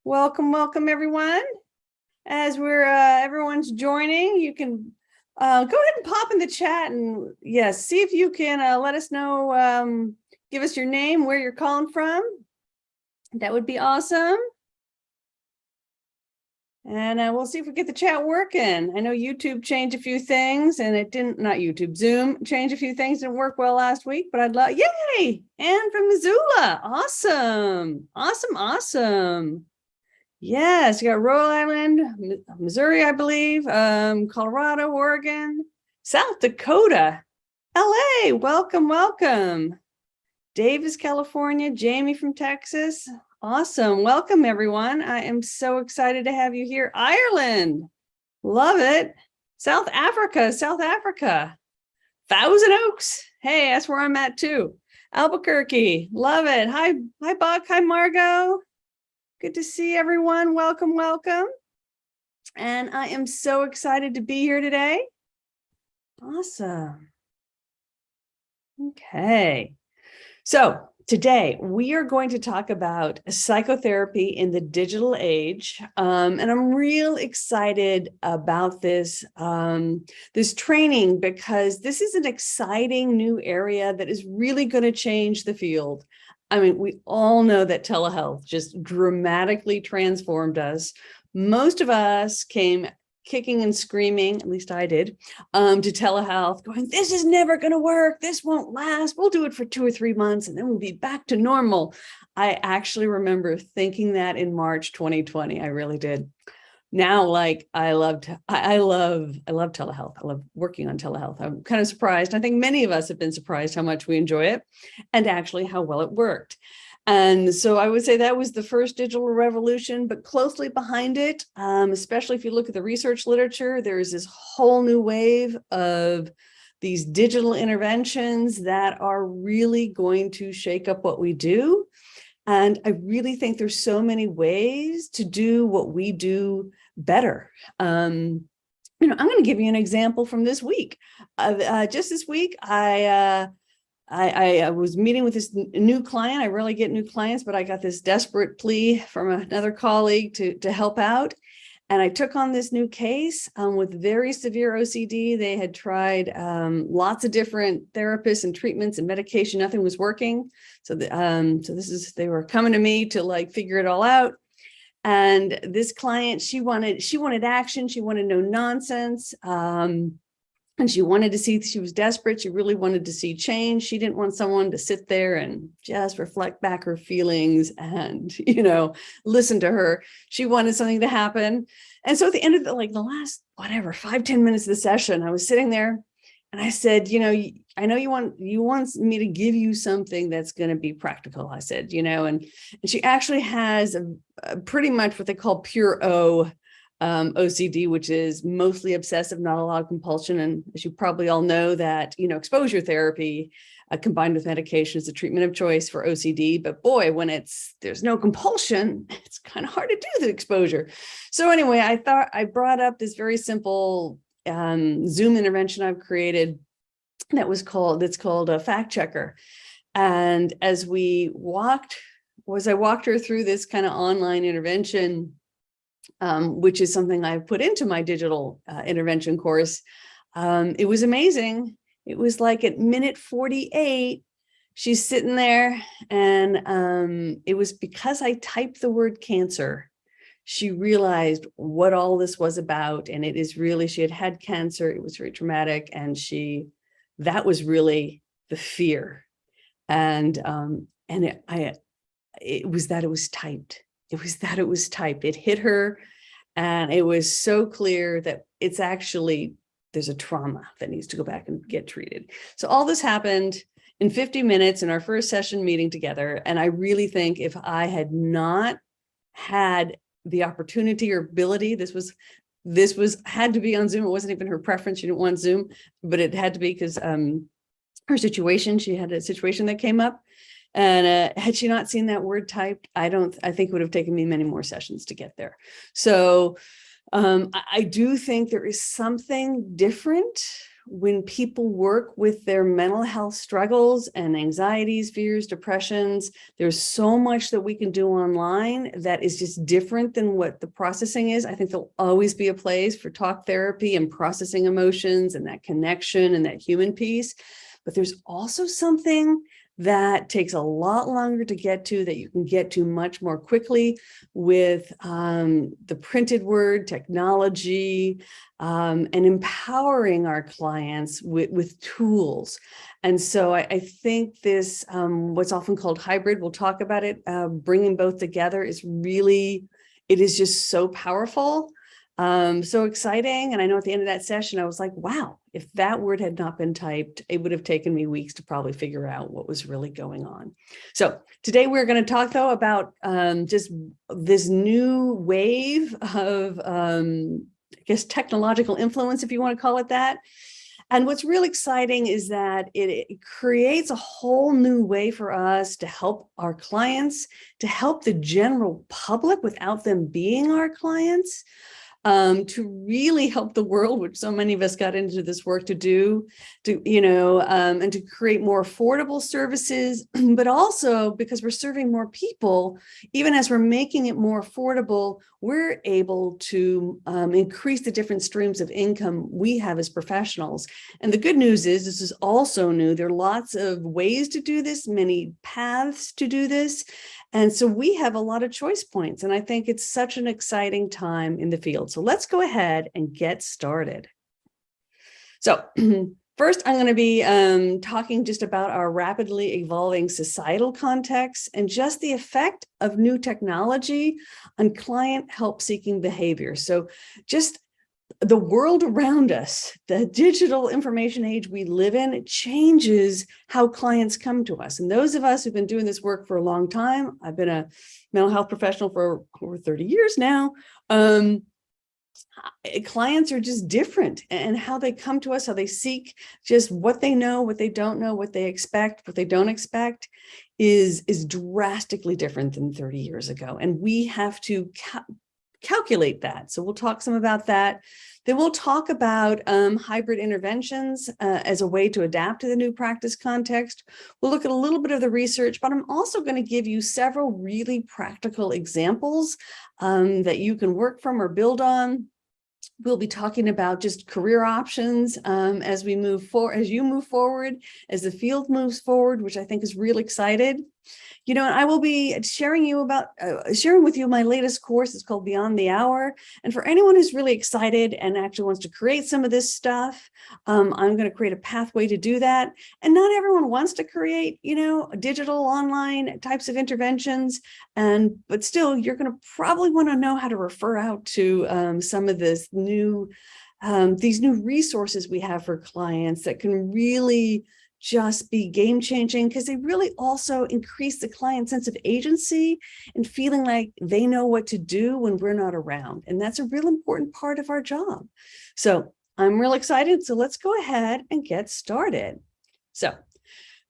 Welcome, everyone. As everyone's joining, you can go ahead and pop in the chat and yes, see if you can let us know, give us your name, where you're calling from. That would be awesome. And we'll see if we get the chat working. I know YouTube changed a few things and it didn't, not YouTube, Zoom changed a few things, didn't work well last week, but I'd love, yay, Anne from Missoula. Awesome. Yes, you got Rhode Island, Missouri, I believe, Colorado, Oregon, South Dakota, LA, welcome. Davis, California, Jamie from Texas. Awesome. Welcome, everyone. I am so excited to have you here. Ireland, love it. South Africa, Thousand Oaks. Hey, that's where I'm at too. Albuquerque, love it. Hi, Buck. Hi, Margot. Good to see everyone. Welcome. And I am so excited to be here today. Awesome. Okay. So today we are going to talk about psychotherapy in the digital age. And I'm real excited about this, this training because this is an exciting new area that is really going to change the field. I mean, we all know that telehealth just dramatically transformed us. Most of us came kicking and screaming, at least I did, to telehealth, going, this is never going to work. This won't last. We'll do it for 2 or 3 months and then we'll be back to normal. I actually remember thinking that in March 2020. I really did. Now, like, I love telehealth. I love working on telehealth. I'm kind of surprised. I think many of us have been surprised how much we enjoy it and actually how well it worked. And so I would say that was the first digital revolution, but closely behind it, especially if you look at the research literature, there's this whole new wave of these digital interventions that are really going to shake up what we do. And I really think there's so many ways to do what we do better. I'm going to give you an example from this week. Just this week, I was meeting with this new client. I rarely get new clients, but I got this desperate plea from another colleague to help out. And I took on this new case with very severe OCD. They had tried lots of different therapists and treatments and medication. Nothing was working. So they were coming to me to like figure it all out. And this client, she wanted action. She wanted no nonsense. And she wanted to see, she was desperate. She really wanted to see change. She didn't want someone to sit there and just reflect back her feelings and, listen to her. She wanted something to happen. And so at the end of the last, 5-10 minutes of the session, I was sitting there and I said, I know you want me to give you something that's going to be practical. I said, and she actually has a pretty much what they call pure O, OCD, which is mostly obsessive, not a lot of compulsion. And as you probably all know that, exposure therapy combined with medication is the treatment of choice for OCD. But boy, when there's no compulsion, it's kind of hard to do the exposure. So anyway, I brought up this very simple Zoom intervention I've created that's called a fact checker. And as I walked her through this kind of online intervention, which is something I've put into my digital intervention course. It was amazing. It was like at minute 48, she's sitting there and it was because I typed the word cancer. She realized what all this was about. And it is really, she had cancer. It was very traumatic. And that was really the fear. And it was that it was typed. It hit her. And it was so clear that it's actually, there's a trauma that needs to go back and get treated. So all this happened in 50 minutes in our first session meeting together. And I really think if I had not had the opportunity or ability, this had to be on Zoom. It wasn't even her preference. She didn't want Zoom, but it had to be because her situation, she had a situation that came up. And had she not seen that word typed, I think it would have taken me many more sessions to get there. So I do think there is something different when people work with their mental health struggles and anxieties, fears, depressions, there's so much that we can do online that is just different than what the processing is. I think there'll always be a place for talk therapy and processing emotions and that connection and that human piece. But there's also something that takes a lot longer to get to, that you can get to much more quickly with the printed word, technology, and empowering our clients with tools. And so I think this, what's often called hybrid, we'll talk about it, bringing both together is really, it is just so powerful. So exciting. And I know at the end of that session, I was like, wow, if that word had not been typed, it would have taken me weeks to probably figure out what was really going on. So today we're going to talk, though, about just this new wave of, I guess, technological influence, if you want to call it that. And what's really exciting is that it creates a whole new way for us to help our clients, to help the general public without them being our clients. To really help the world, which so many of us got into this work to do, and to create more affordable services, but also because we're serving more people, even as we're making it more affordable, we're able to increase the different streams of income we have as professionals. And the good news is this is also new. There are lots of ways to do this, many paths to do this. And so we have a lot of choice points, and I think it's such an exciting time in the field. So let's go ahead and get started. So first, I'm going to be talking just about our rapidly evolving societal context and just the effect of new technology on client help-seeking behavior. So just the world around us, the digital information age we live in, it changes how clients come to us. And those of us who've been doing this work for a long time, I've been a mental health professional for over 30 years now, clients are just different, and how they come to us, how they seek, just what they know, what they don't know, what they expect, what they don't expect is drastically different than 30 years ago. And we have to calculate that. So we'll talk some about that. Then we'll talk about hybrid interventions as a way to adapt to the new practice context. We'll look at a little bit of the research, but I'm also going to give you several really practical examples that you can work from or build on. We'll be talking about just career options as we move forward, as you move forward, as the field moves forward, which I think is really exciting. And I will be sharing with you my latest course. It's called Beyond the Hour. And for anyone who's really excited and actually wants to create some of this stuff, I'm going to create a pathway to do that. And not everyone wants to create, digital online types of interventions. But still, you're going to probably want to know how to refer out to some of this these new resources we have for clients that can really just be game-changing, because they really also increase the client's sense of agency and feeling like they know what to do when we're not around. And that's a real important part of our job. So I'm real excited. So let's go ahead and get started. So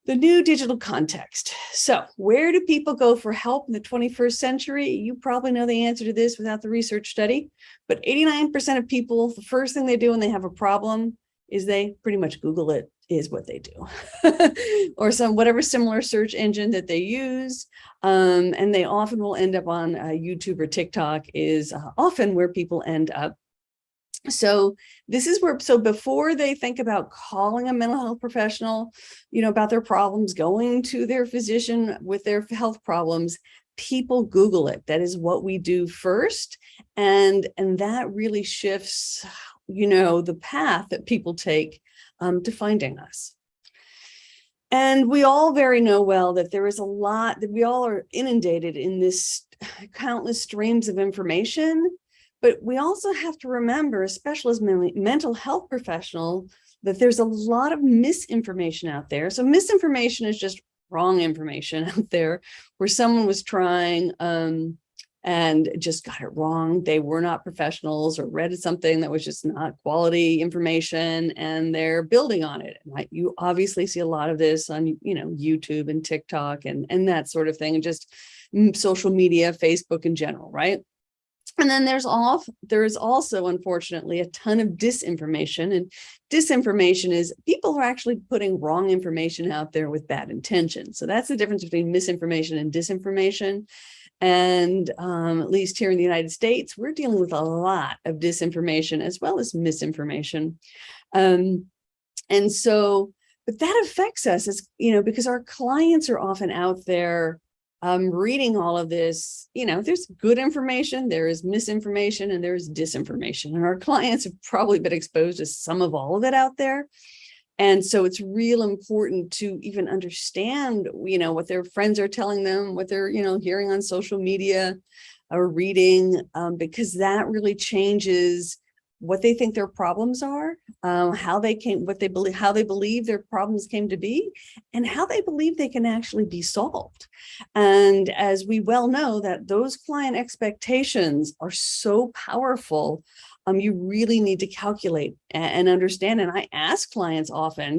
the new digital context. So where do people go for help in the 21st century? You probably know the answer to this without the research study, but 89% of people, the first thing they do when they have a problem is they pretty much Google it, is what they do, or whatever similar search engine that they use. And they often will end up on YouTube or TikTok is often where people end up. So this is where, so before they think about calling a mental health professional, about their problems, going to their physician with their health problems, people Google it. That is what we do first. And that really shifts, the path that people take to finding us. And we all very well that there is a lot that we all are inundated in this countless streams of information, but we also have to remember, especially as mental health professionals, that there's a lot of misinformation out there. So misinformation is just wrong information out there where someone was trying and just got it wrong. They were not professionals or read something that was just not quality information, and they're building on it. Right? You obviously see a lot of this on, YouTube and TikTok and that sort of thing, and just social media, Facebook in general, right? And then there is also, unfortunately, a ton of disinformation. And disinformation is people are actually putting wrong information out there with bad intention. So that's the difference between misinformation and disinformation. And at least here in the United States, we're dealing with a lot of disinformation as well as misinformation. And so, but that affects us, as because our clients are often out there reading all of this. There's good information, there is misinformation, and there's disinformation. And our clients have probably been exposed to some of all of it out there. And so it's real important to even understand, what their friends are telling them, what they're, hearing on social media or reading, because that really changes what they think their problems are, how they believe their problems came to be, and how they believe they can actually be solved. And as we well know, that those client expectations are so powerful. You really need to calculate and understand. And I ask clients often,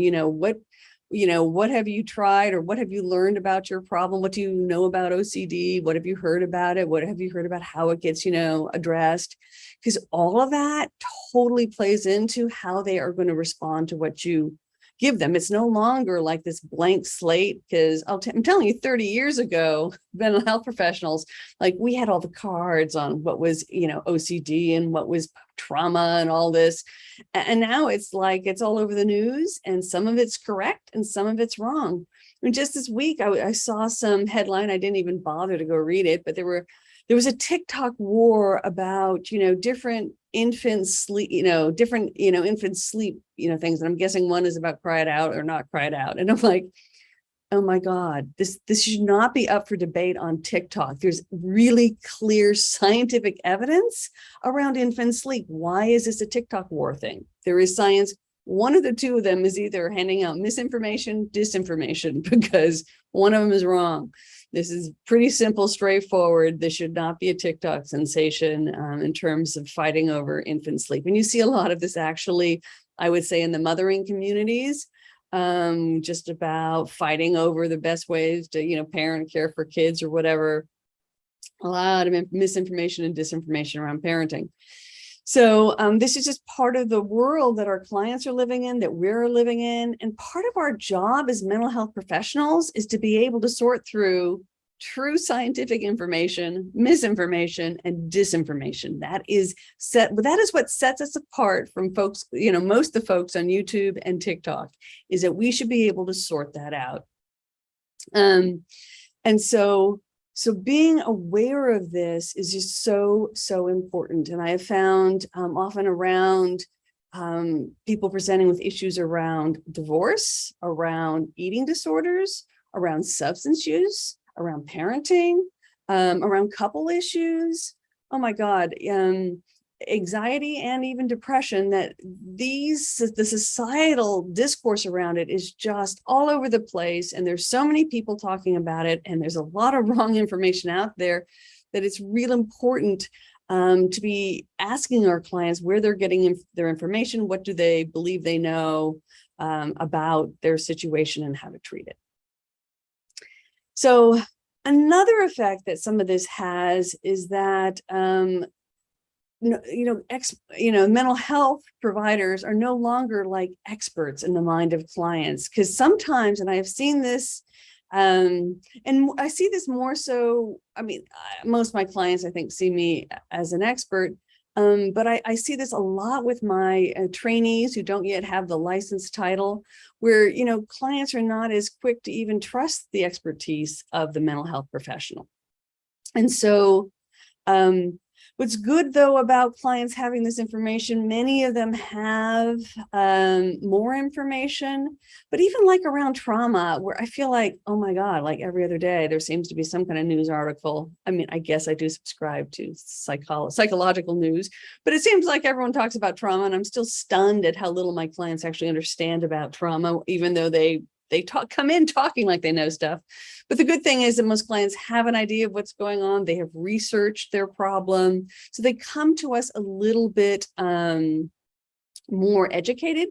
what have you tried, or what have you learned about your problem? What do you know about OCD? What have you heard about it? What have you heard about how it gets, addressed? Because all of that totally plays into how they are going to respond to what you give them. It's no longer like this blank slate, because I'm telling you, 30 years ago, mental health professionals, like, we had all the cards on what was, OCD and what was trauma and all this. And now it's like, it's all over the news, and some of it's correct and some of it's wrong. And just this week, I saw some headline. I didn't even bother to go read it, but there was a TikTok war about, different infants sleep, infants sleep, things. And I'm guessing one is about cry it out or not cry it out. And I'm like, oh my God, this should not be up for debate on TikTok. There's really clear scientific evidence around infant sleep. Why is this a TikTok war thing? There is science. One of the two of them is either handing out misinformation, disinformation, because one of them is wrong. This is pretty simple, straightforward. This should not be a TikTok sensation in terms of fighting over infant sleep. And you see a lot of this, actually, I would say, in the mothering communities, just about fighting over the best ways to, parent and care for kids or whatever. A lot of misinformation and disinformation around parenting. So this is just part of the world that our clients are living in, that we're living in. And part of our job as mental health professionals is to be able to sort through true scientific information, misinformation, and disinformation. That is what sets us apart from folks, most of the folks on YouTube and TikTok, is that we should be able to sort that out. And so being aware of this is just so, so important. And I have found often around people presenting with issues around divorce, around eating disorders, around substance use, around parenting, around couple issues. Oh my God, anxiety and even depression, that the societal discourse around it is just all over the place. And there's so many people talking about it, and there's a lot of wrong information out there, that it's real important to be asking our clients where they're getting their information, what do they believe they know about their situation, and how to treat it. So another effect that some of this has is that mental health providers are no longer like experts in the mind of clients, because sometimes, and I have seen this, and I see this more so, most of my clients, I think, see me as an expert, but I see this a lot with my trainees who don't yet have the license title, where, clients are not as quick to even trust the expertise of the mental health professional. And so, what's good, though, about clients having this information, many of them have more information, but even like around trauma, where I feel like, oh my God, like every other day, there seems to be some kind of news article. I guess I do subscribe to psychological news, but it seems like everyone talks about trauma, and I'm still stunned at how little my clients actually understand about trauma, even though they come in talking like they know stuff. But the good thing is that most clients have an idea of what's going on. They have researched their problem. So they come to us a little bit more educated.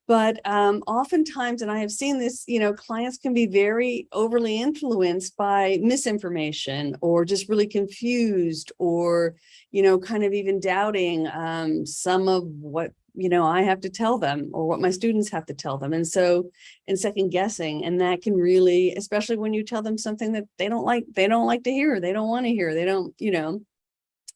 But oftentimes, and I have seen this, clients can be very overly influenced by misinformation or just really confused or, kind of even doubting some of what, I have to tell them or what my students have to tell them. And so, and second guessing, and that can really, especially when you tell them something that they don't like to hear, they don't want to hear, they don't,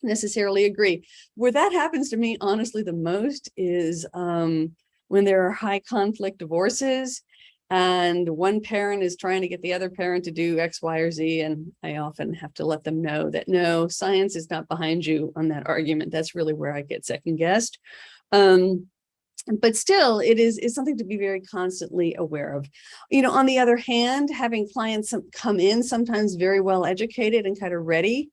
necessarily agree. Where that happens to me, honestly, the most is when there are high conflict divorces and one parent is trying to get the other parent to do X, Y, or Z. And I often have to let them know that no, science is not behind you on that argument. That's really where I get second guessed. But still, it's something to be very constantly aware of. On the other hand, having clients come in sometimes very well educated and kind of ready,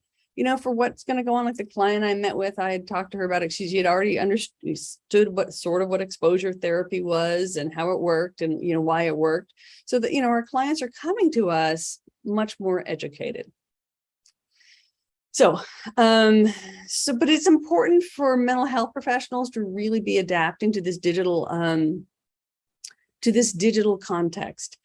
for what's going to go on. Like the client I met with, I had talked to her about it. She had already understood what exposure therapy was and how it worked and, why it worked. So that, our clients are coming to us much more educated. So, but it's important for mental health professionals to really be adapting to this digital context.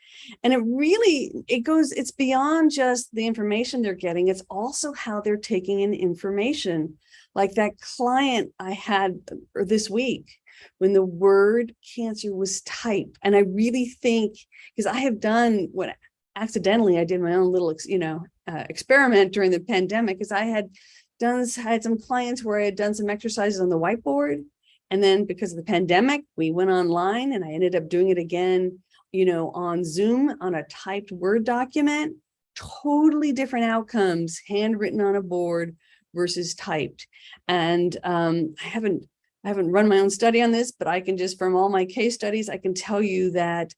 And it's beyond just the information they're getting. It's also how they're taking in information. Like that client I had this week when the word cancer was typed. And I really think, because I have done what accidentally I did my own little, experiment during the pandemic, because I had some clients where I had done some exercises on the whiteboard. And then because of the pandemic, we went online and I ended up doing it again, on Zoom on a typed Word document. Totally different outcomes, handwritten on a board versus typed. And I haven't run my own study on this, but I can just, from all my case studies, I can tell you that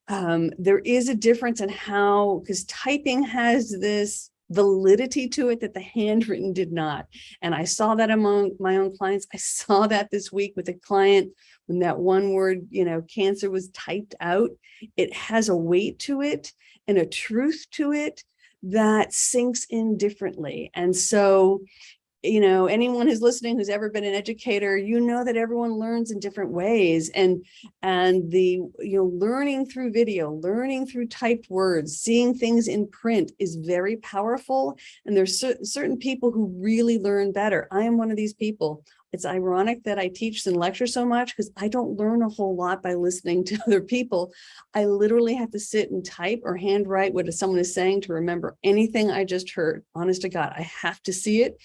there is a difference in how, because typing has this validity to it that the handwritten did not. And I saw that among my own clients. I saw that this week with a client when that one word, cancer was typed out. It has a weight to it and a truth to it that sinks in differently. And so, anyone who's listening who's ever been an educator, that everyone learns in different ways, and the learning through video, learning through typed words, seeing things in print is very powerful. And there's certain people who really learn better. I am one of these people. It's ironic that I teach and lecture so much because I don't learn a whole lot by listening to other people. I literally have to sit and type or handwrite what someone is saying to remember anything I just heard. Honest to God, I have to see it.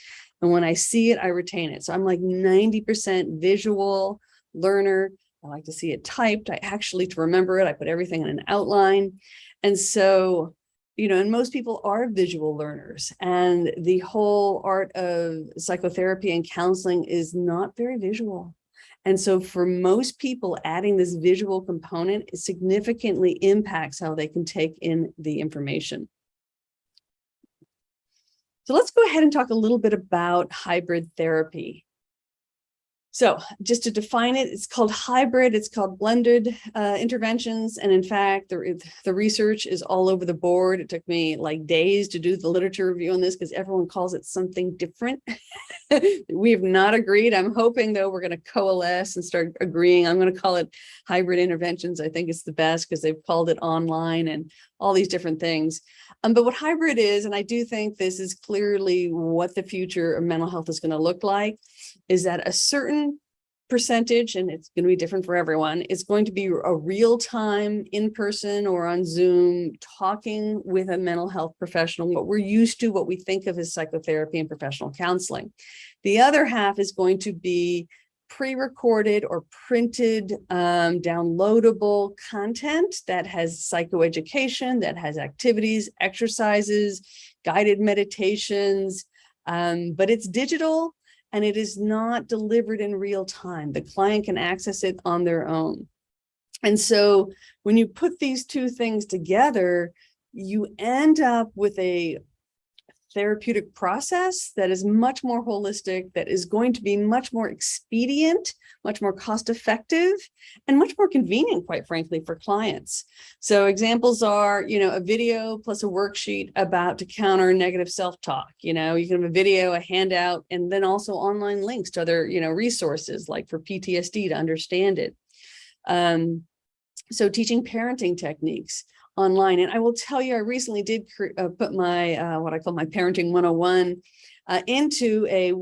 And when I see it, I retain it. So I'm like 90% visual learner. I like to see it typed. to remember it, I put everything in an outline. And so, and most people are visual learners. And the whole art of psychotherapy and counseling is not very visual. And so for most people, adding this visual component significantly impacts how they can take in the information. So let's go ahead and talk a little bit about hybrid therapy. So just to define it, it's called hybrid, it's called blended interventions. And in fact, the research is all over the board. It took me like days to do the literature review on this because everyone calls it something different. We have not agreed. I'm hoping, though, we're going to coalesce and start agreeing. I'm going to call it hybrid interventions. I think it's the best because they've called it online and all these different things. But what hybrid is, and I do think this is clearly what the future of mental health is going to look like, is that a certain percentage, and it's going to be different for everyone, is going to be a real-time, in-person or on Zoom, talking with a mental health professional, what we're used to, what we think of as psychotherapy and professional counseling. The other half is going to be pre-recorded or printed, downloadable content that has psychoeducation, that has activities, exercises, guided meditations, but it's digital and it is not delivered in real time. The client can access it on their own. And so when you put these two things together, you end up with a therapeutic process that is much more holistic, that is going to be much more expedient, much more cost effective, and much more convenient, quite frankly, for clients. So examples are, a video plus a worksheet about to counter negative self-talk. You can have a video, a handout, and then also online links to other, resources like for PTSD to understand it. So teaching parenting techniques online. And I will tell you, I recently did put my, what I call my parenting 101 into a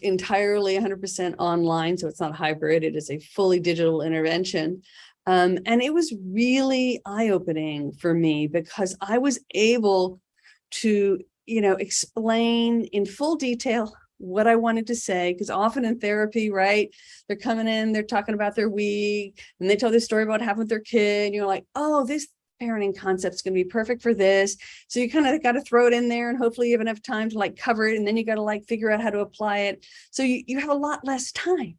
entirely 100% online. So it's not hybrid, it is a fully digital intervention. And it was really eye-opening for me because I was able to, explain in full detail what I wanted to say, because often in therapy, right, they're coming in, they're talking about their week, and they tell this story about what happened with their kid, and you're like, oh, this parenting concept is going to be perfect for this. So you kind of got to throw it in there, and hopefully you have enough time to like cover it, and then you got to like figure out how to apply it. So you have a lot less time.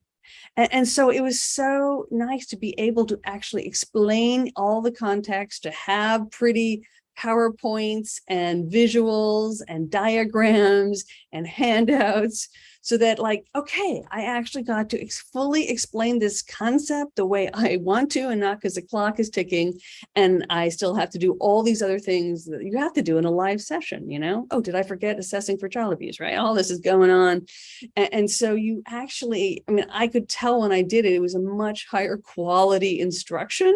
And so it was so nice to be able to actually explain all the context, to have pretty PowerPoints and visuals and diagrams and handouts, so that like, okay, I actually got to fully explain this concept the way I want to, and not because the clock is ticking and I still have to do all these other things that you have to do in a live session, Oh, did I forget assessing for child abuse, right? All this is going on. And so you actually, I could tell when I did it, it was a much higher quality instruction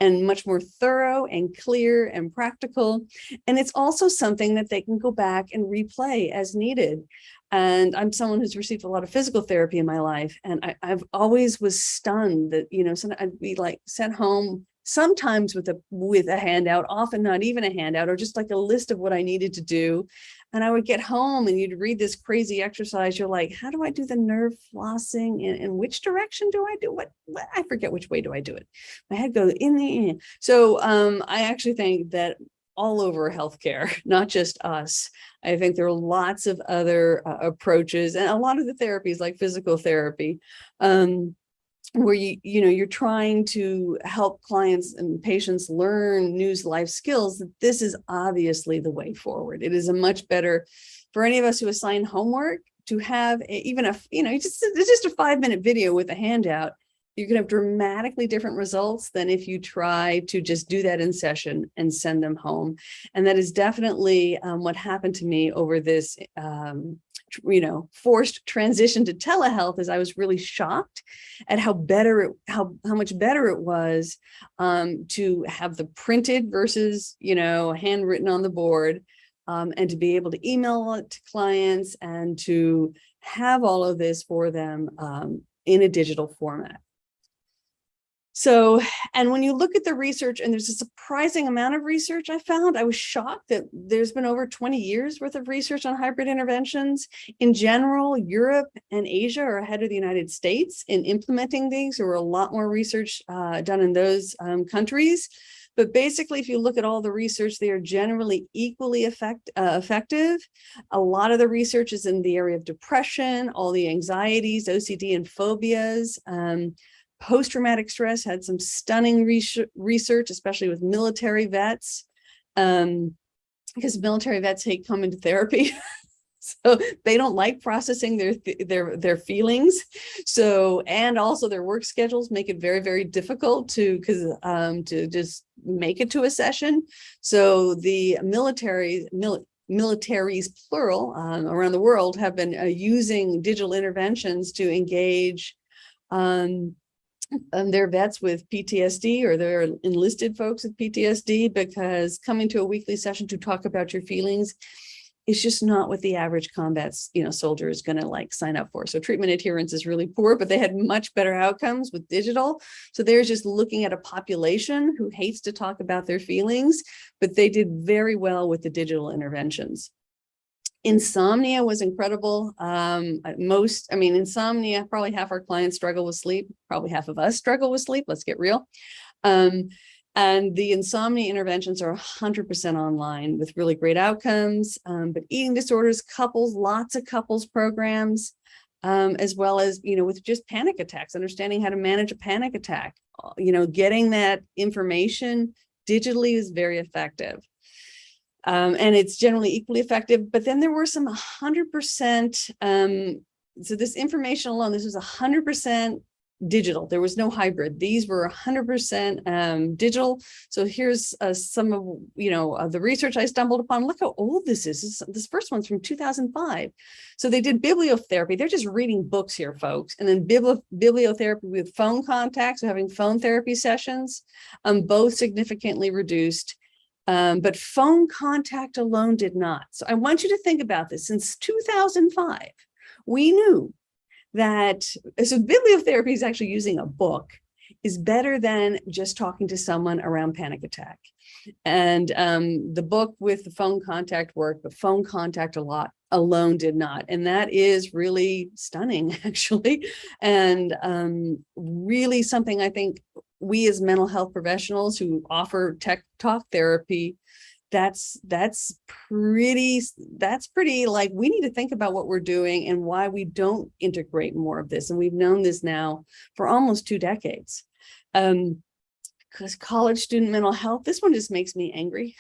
and much more thorough and clear and practical. And it's also something that they can go back and replay as needed. And I'm someone who's received a lot of physical therapy in my life. And I've always was stunned that, sometimes I'd be like sent home sometimes with a handout, often not even a handout, or just like a list of what I needed to do. And I would get home and you'd read this crazy exercise. You're like, how do I do the nerve flossing? And which direction do I do what? I forget which way do I do it. My head goes in the end. So I actually think that all over healthcare, not just us. I think there are lots of other approaches, and a lot of the therapies like physical therapy, where you're trying to help clients and patients learn new life skills. This is obviously the way forward. It is a much better for any of us who assign homework to have it's just a 5-minute video with a handout. You're going to have dramatically different results than if you try to just do that in session and send them home. And that is definitely what happened to me over this forced transition to telehealth. Is I was really shocked at how much better it was to have the printed versus handwritten on the board, and to be able to email it to clients and to have all of this for them in a digital format. So, and when you look at the research, and there's a surprising amount of research I found, I was shocked that there's been over 20 years worth of research on hybrid interventions. In general, Europe and Asia are ahead of the United States in implementing these. There were a lot more research done in those countries. But basically, if you look at all the research, they are generally equally effective. A lot of the research is in the area of depression, all the anxieties, OCD, and phobias. Post-traumatic stress had some stunning research, especially with military vets, because military vets hate coming to therapy. So they don't like processing their feelings. So, and also their work schedules make it very, very difficult to just make it to a session. So the militaries plural around the world have been using digital interventions to engage their vets with PTSD, or their enlisted folks with PTSD, because coming to a weekly session to talk about your feelings is just not what the average combat soldier is going to like sign up for. So treatment adherence is really poor, but they had much better outcomes with digital. So they're just looking at a population who hates to talk about their feelings, but they did very well with the digital interventions. Insomnia was incredible. Insomnia, probably half our clients struggle with sleep. Probably half of us struggle with sleep. Let's get real. And the insomnia interventions are 100% online with really great outcomes. But eating disorders, lots of couples programs, as well as, with just panic attacks, understanding how to manage a panic attack, getting that information digitally is very effective. And it's generally equally effective. But then there were some 100%, so this information alone, this was 100% digital. There was no hybrid. These were 100% digital. So here's some of, the research I stumbled upon. Look how old this is. This first one's from 2005. So they did bibliotherapy. They're just reading books here, folks. And then bibliotherapy with phone contacts, so having phone therapy sessions, both significantly reduced. But phone contact alone did not. So I want you to think about this. Since 2005, we knew that, so bibliotherapy is actually using a book is better than just talking to someone around panic attack. And the book with the phone contact worked, but phone contact alone did not. And that is really stunning, actually. And really something I think we as mental health professionals who offer talk therapy, that's pretty like, we need to think about what we're doing and why we don't integrate more of this. And we've known this now for almost 2 decades. Because college student mental health, this one just makes me angry.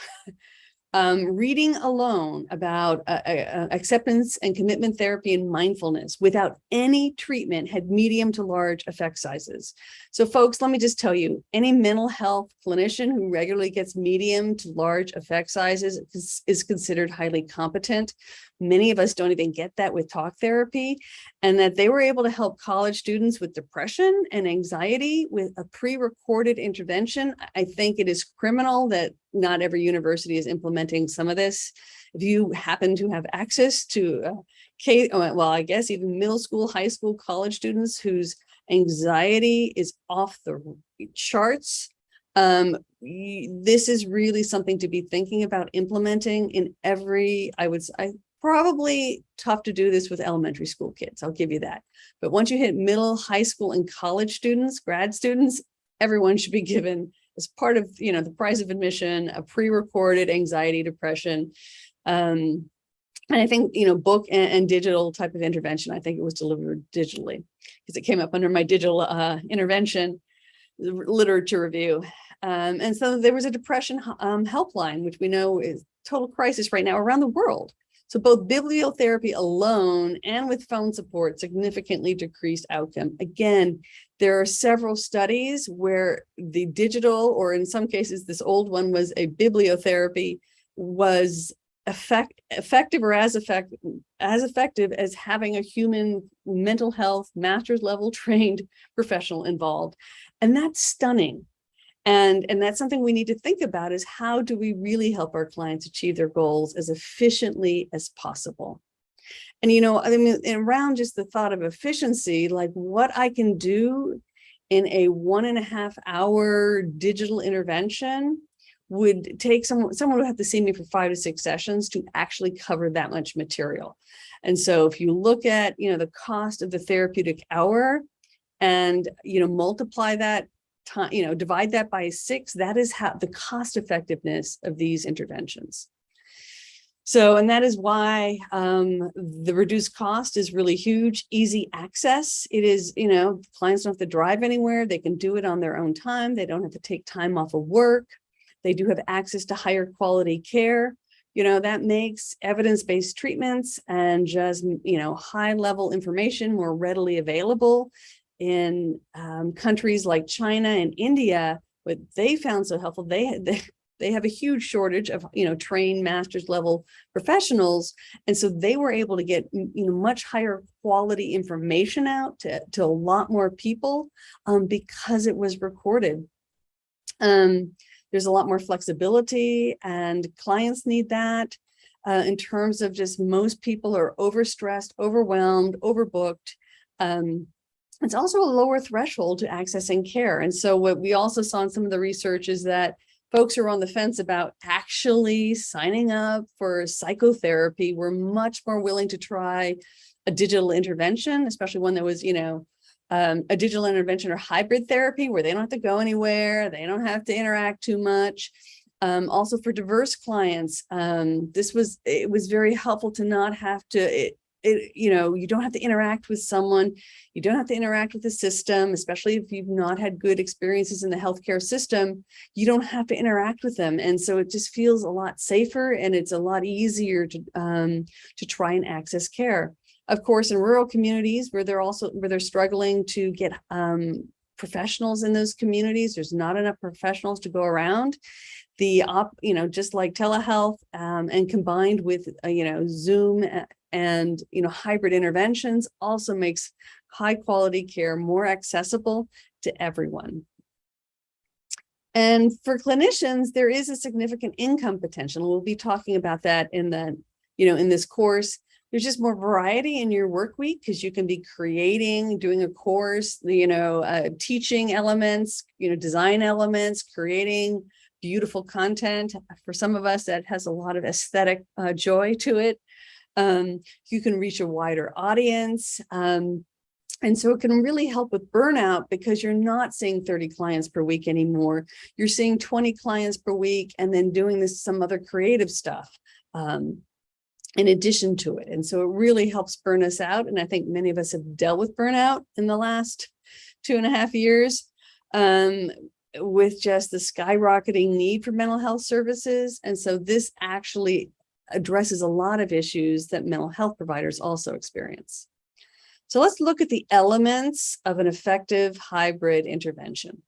Reading alone about acceptance and commitment therapy and mindfulness without any treatment had medium to large effect sizes. So folks, let me just tell you, any mental health clinician who regularly gets medium to large effect sizes is considered highly competent. Many of us don't even get that with talk therapy, and that they were able to help college students with depression and anxiety with a pre-recorded intervention. I think it is criminal that not every university is implementing some of this. If you happen to have access to I guess even middle school, high school, college students whose anxiety is off the charts, this is really something to be thinking about implementing in every, probably tough to do this with elementary school kids, I'll give you that. But once you hit middle, high school, and college students, grad students, everyone should be given, as part of the price of admission, a pre-recorded anxiety, depression. And I think, book and digital type of intervention, I think it was delivered digitally because it came up under my digital intervention literature review. And so there was a depression helpline, which we know is total crisis right now around the world. So both bibliotherapy alone and with phone support significantly decreased outcome. Again, there are several studies where the digital, or in some cases, this old one was a bibliotherapy, was effective or as effective as having a human mental health master's level trained professional involved. And that's stunning. And that's something we need to think about, is how do we really help our clients achieve their goals as efficiently as possible? And, around just the thought of efficiency, like what I can do in a 1.5 hour digital intervention would take someone would have to see me for 5 to 6 sessions to actually cover that much material. And so if you look at, the cost of the therapeutic hour and, multiply that time, divide that by 6, that is how the cost effectiveness of these interventions. So, and that is why the reduced cost is really huge. Easy access. It is, clients don't have to drive anywhere. They can do it on their own time. They don't have to take time off of work. They do have access to higher quality care. That makes evidence-based treatments and just, high level information more readily available. In countries like China and India, what they found so helpful, they have a huge shortage of trained master's level professionals, and so they were able to get much higher quality information out to a lot more people because it was recorded. There's a lot more flexibility, and clients need that in terms of just most people are overstressed, overwhelmed, overbooked. It's also a lower threshold to accessing care. And so what we also saw in some of the research is that folks who are on the fence about actually signing up for psychotherapy were much more willing to try a digital intervention, especially one that was, a digital intervention or hybrid therapy where they don't have to go anywhere, they don't have to interact too much. Also for diverse clients, it was very helpful to not have to, you don't have to interact with someone, you don't have to interact with the system, especially if you've not had good experiences in the healthcare system, you don't have to interact with them. And so it just feels a lot safer, and it's a lot easier to try and access care. Of course, in rural communities where they're struggling to get professionals in those communities, there's not enough professionals to go around. Just like telehealth, and combined with Zoom and hybrid interventions also makes high quality care more accessible to everyone. And for clinicians, there is a significant income potential. We'll be talking about that in this course. There's just more variety in your work week because you can be doing a course, teaching elements, design elements, creating beautiful content. For some of us, that has a lot of aesthetic joy to it. You can reach a wider audience. And so it can really help with burnout because you're not seeing 30 clients per week anymore. You're seeing 20 clients per week and then doing some other creative stuff in addition to it. And so it really helps burn us out. And I think many of us have dealt with burnout in the last 2.5 years with just the skyrocketing need for mental health services. And so this actually addresses a lot of issues that mental health providers also experience. So let's look at the elements of an effective hybrid intervention.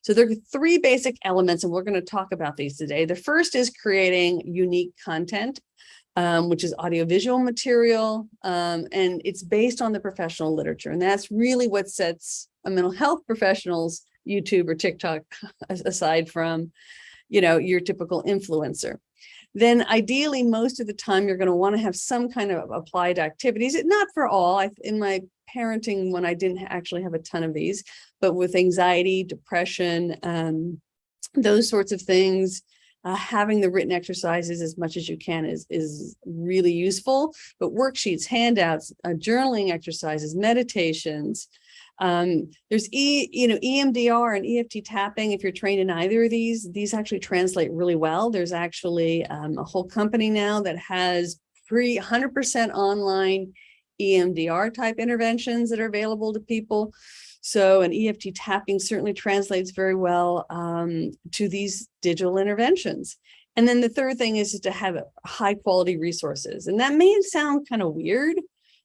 So there are 3 basic elements, and we're going to talk about these today. The first is creating unique content, which is audiovisual material, and it's based on the professional literature. And that's really what sets a mental health professional's YouTube or TikTok aside from, your typical influencer. Then ideally, most of the time, you're going to want to have some kind of applied activities. Not for all. In my parenting, when I didn't actually have a ton of these, but with anxiety, depression, those sorts of things, having the written exercises as much as you can is really useful. But worksheets, handouts, journaling exercises, meditations. There's EMDR and EFT tapping. If you're trained in either of these actually translate really well. There's actually a whole company now that has 100% online EMDR type interventions that are available to people. So an EFT tapping certainly translates very well to these digital interventions. And then the third thing is to have high quality resources. And that may sound kind of weird,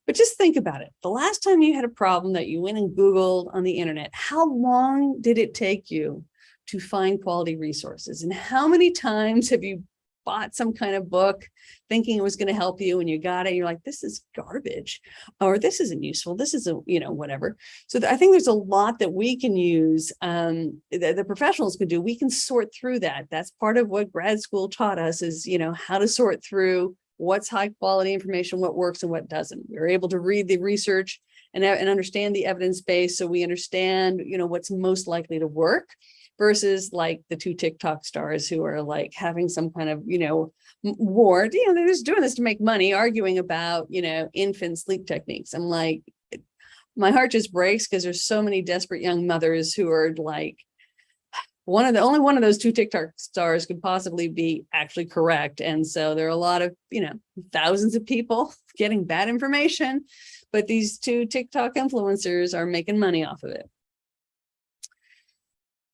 but just think about it. The last time you had a problem that you went and Googled on the internet, how long did it take you to find quality resources? And how many times have you bought some kind of book thinking it was going to help you and you got it, and you're like, this is garbage, or this isn't useful, this isn't, whatever. So I think there's a lot that we can use, the professionals can do. We can sort through that. That's part of what grad school taught us is, how to sort through what's high quality information, what works and what doesn't. We're able to read the research and understand the evidence base, so we understand, what's most likely to work, versus like the 2 TikTok stars who are like having some kind of, war. They're just doing this to make money, arguing about, infant sleep techniques. I'm like, my heart just breaks because there's so many desperate young mothers who are like, only one of those 2 TikTok stars could possibly be actually correct. And so there are a lot of, thousands of people getting bad information, but these 2 TikTok influencers are making money off of it.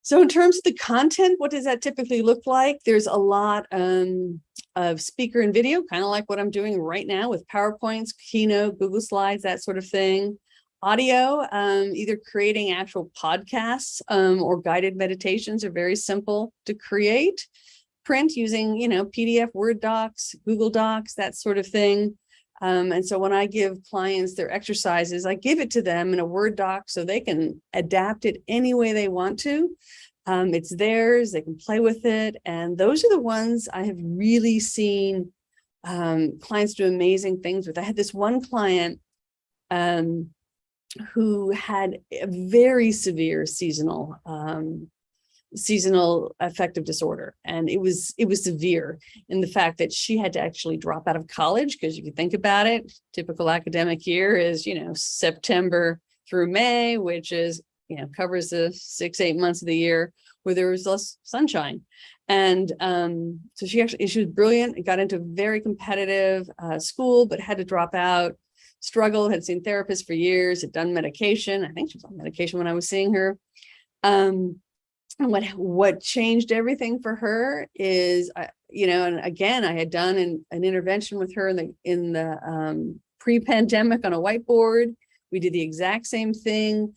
So in terms of the content, what does that typically look like? There's a lot of speaker and video, kind of like what I'm doing right now with PowerPoints, Keynote, Google Slides, that sort of thing. Audio, either creating actual podcasts or guided meditations are very simple to create. Print using, PDF, Word docs, Google Docs, that sort of thing. And so when I give clients their exercises, I give it to them in a Word doc so they can adapt it any way they want to. It's theirs, they can play with it. And those are the ones I have really seen clients do amazing things with. I had this one client who had a very severe seasonal affective disorder. And it was severe in the fact that she had to actually drop out of college, because if you think about it, typical academic year is, September through May, which is, covers the 6-8 months of the year where there was less sunshine. And so she was brilliant, got into a very competitive school, but had to drop out, struggled, had seen therapists for years, had done medication. I think she was on medication when I was seeing her. And what changed everything for her is, and again, I had done an intervention with her in the pre-pandemic on a whiteboard. We did the exact same thing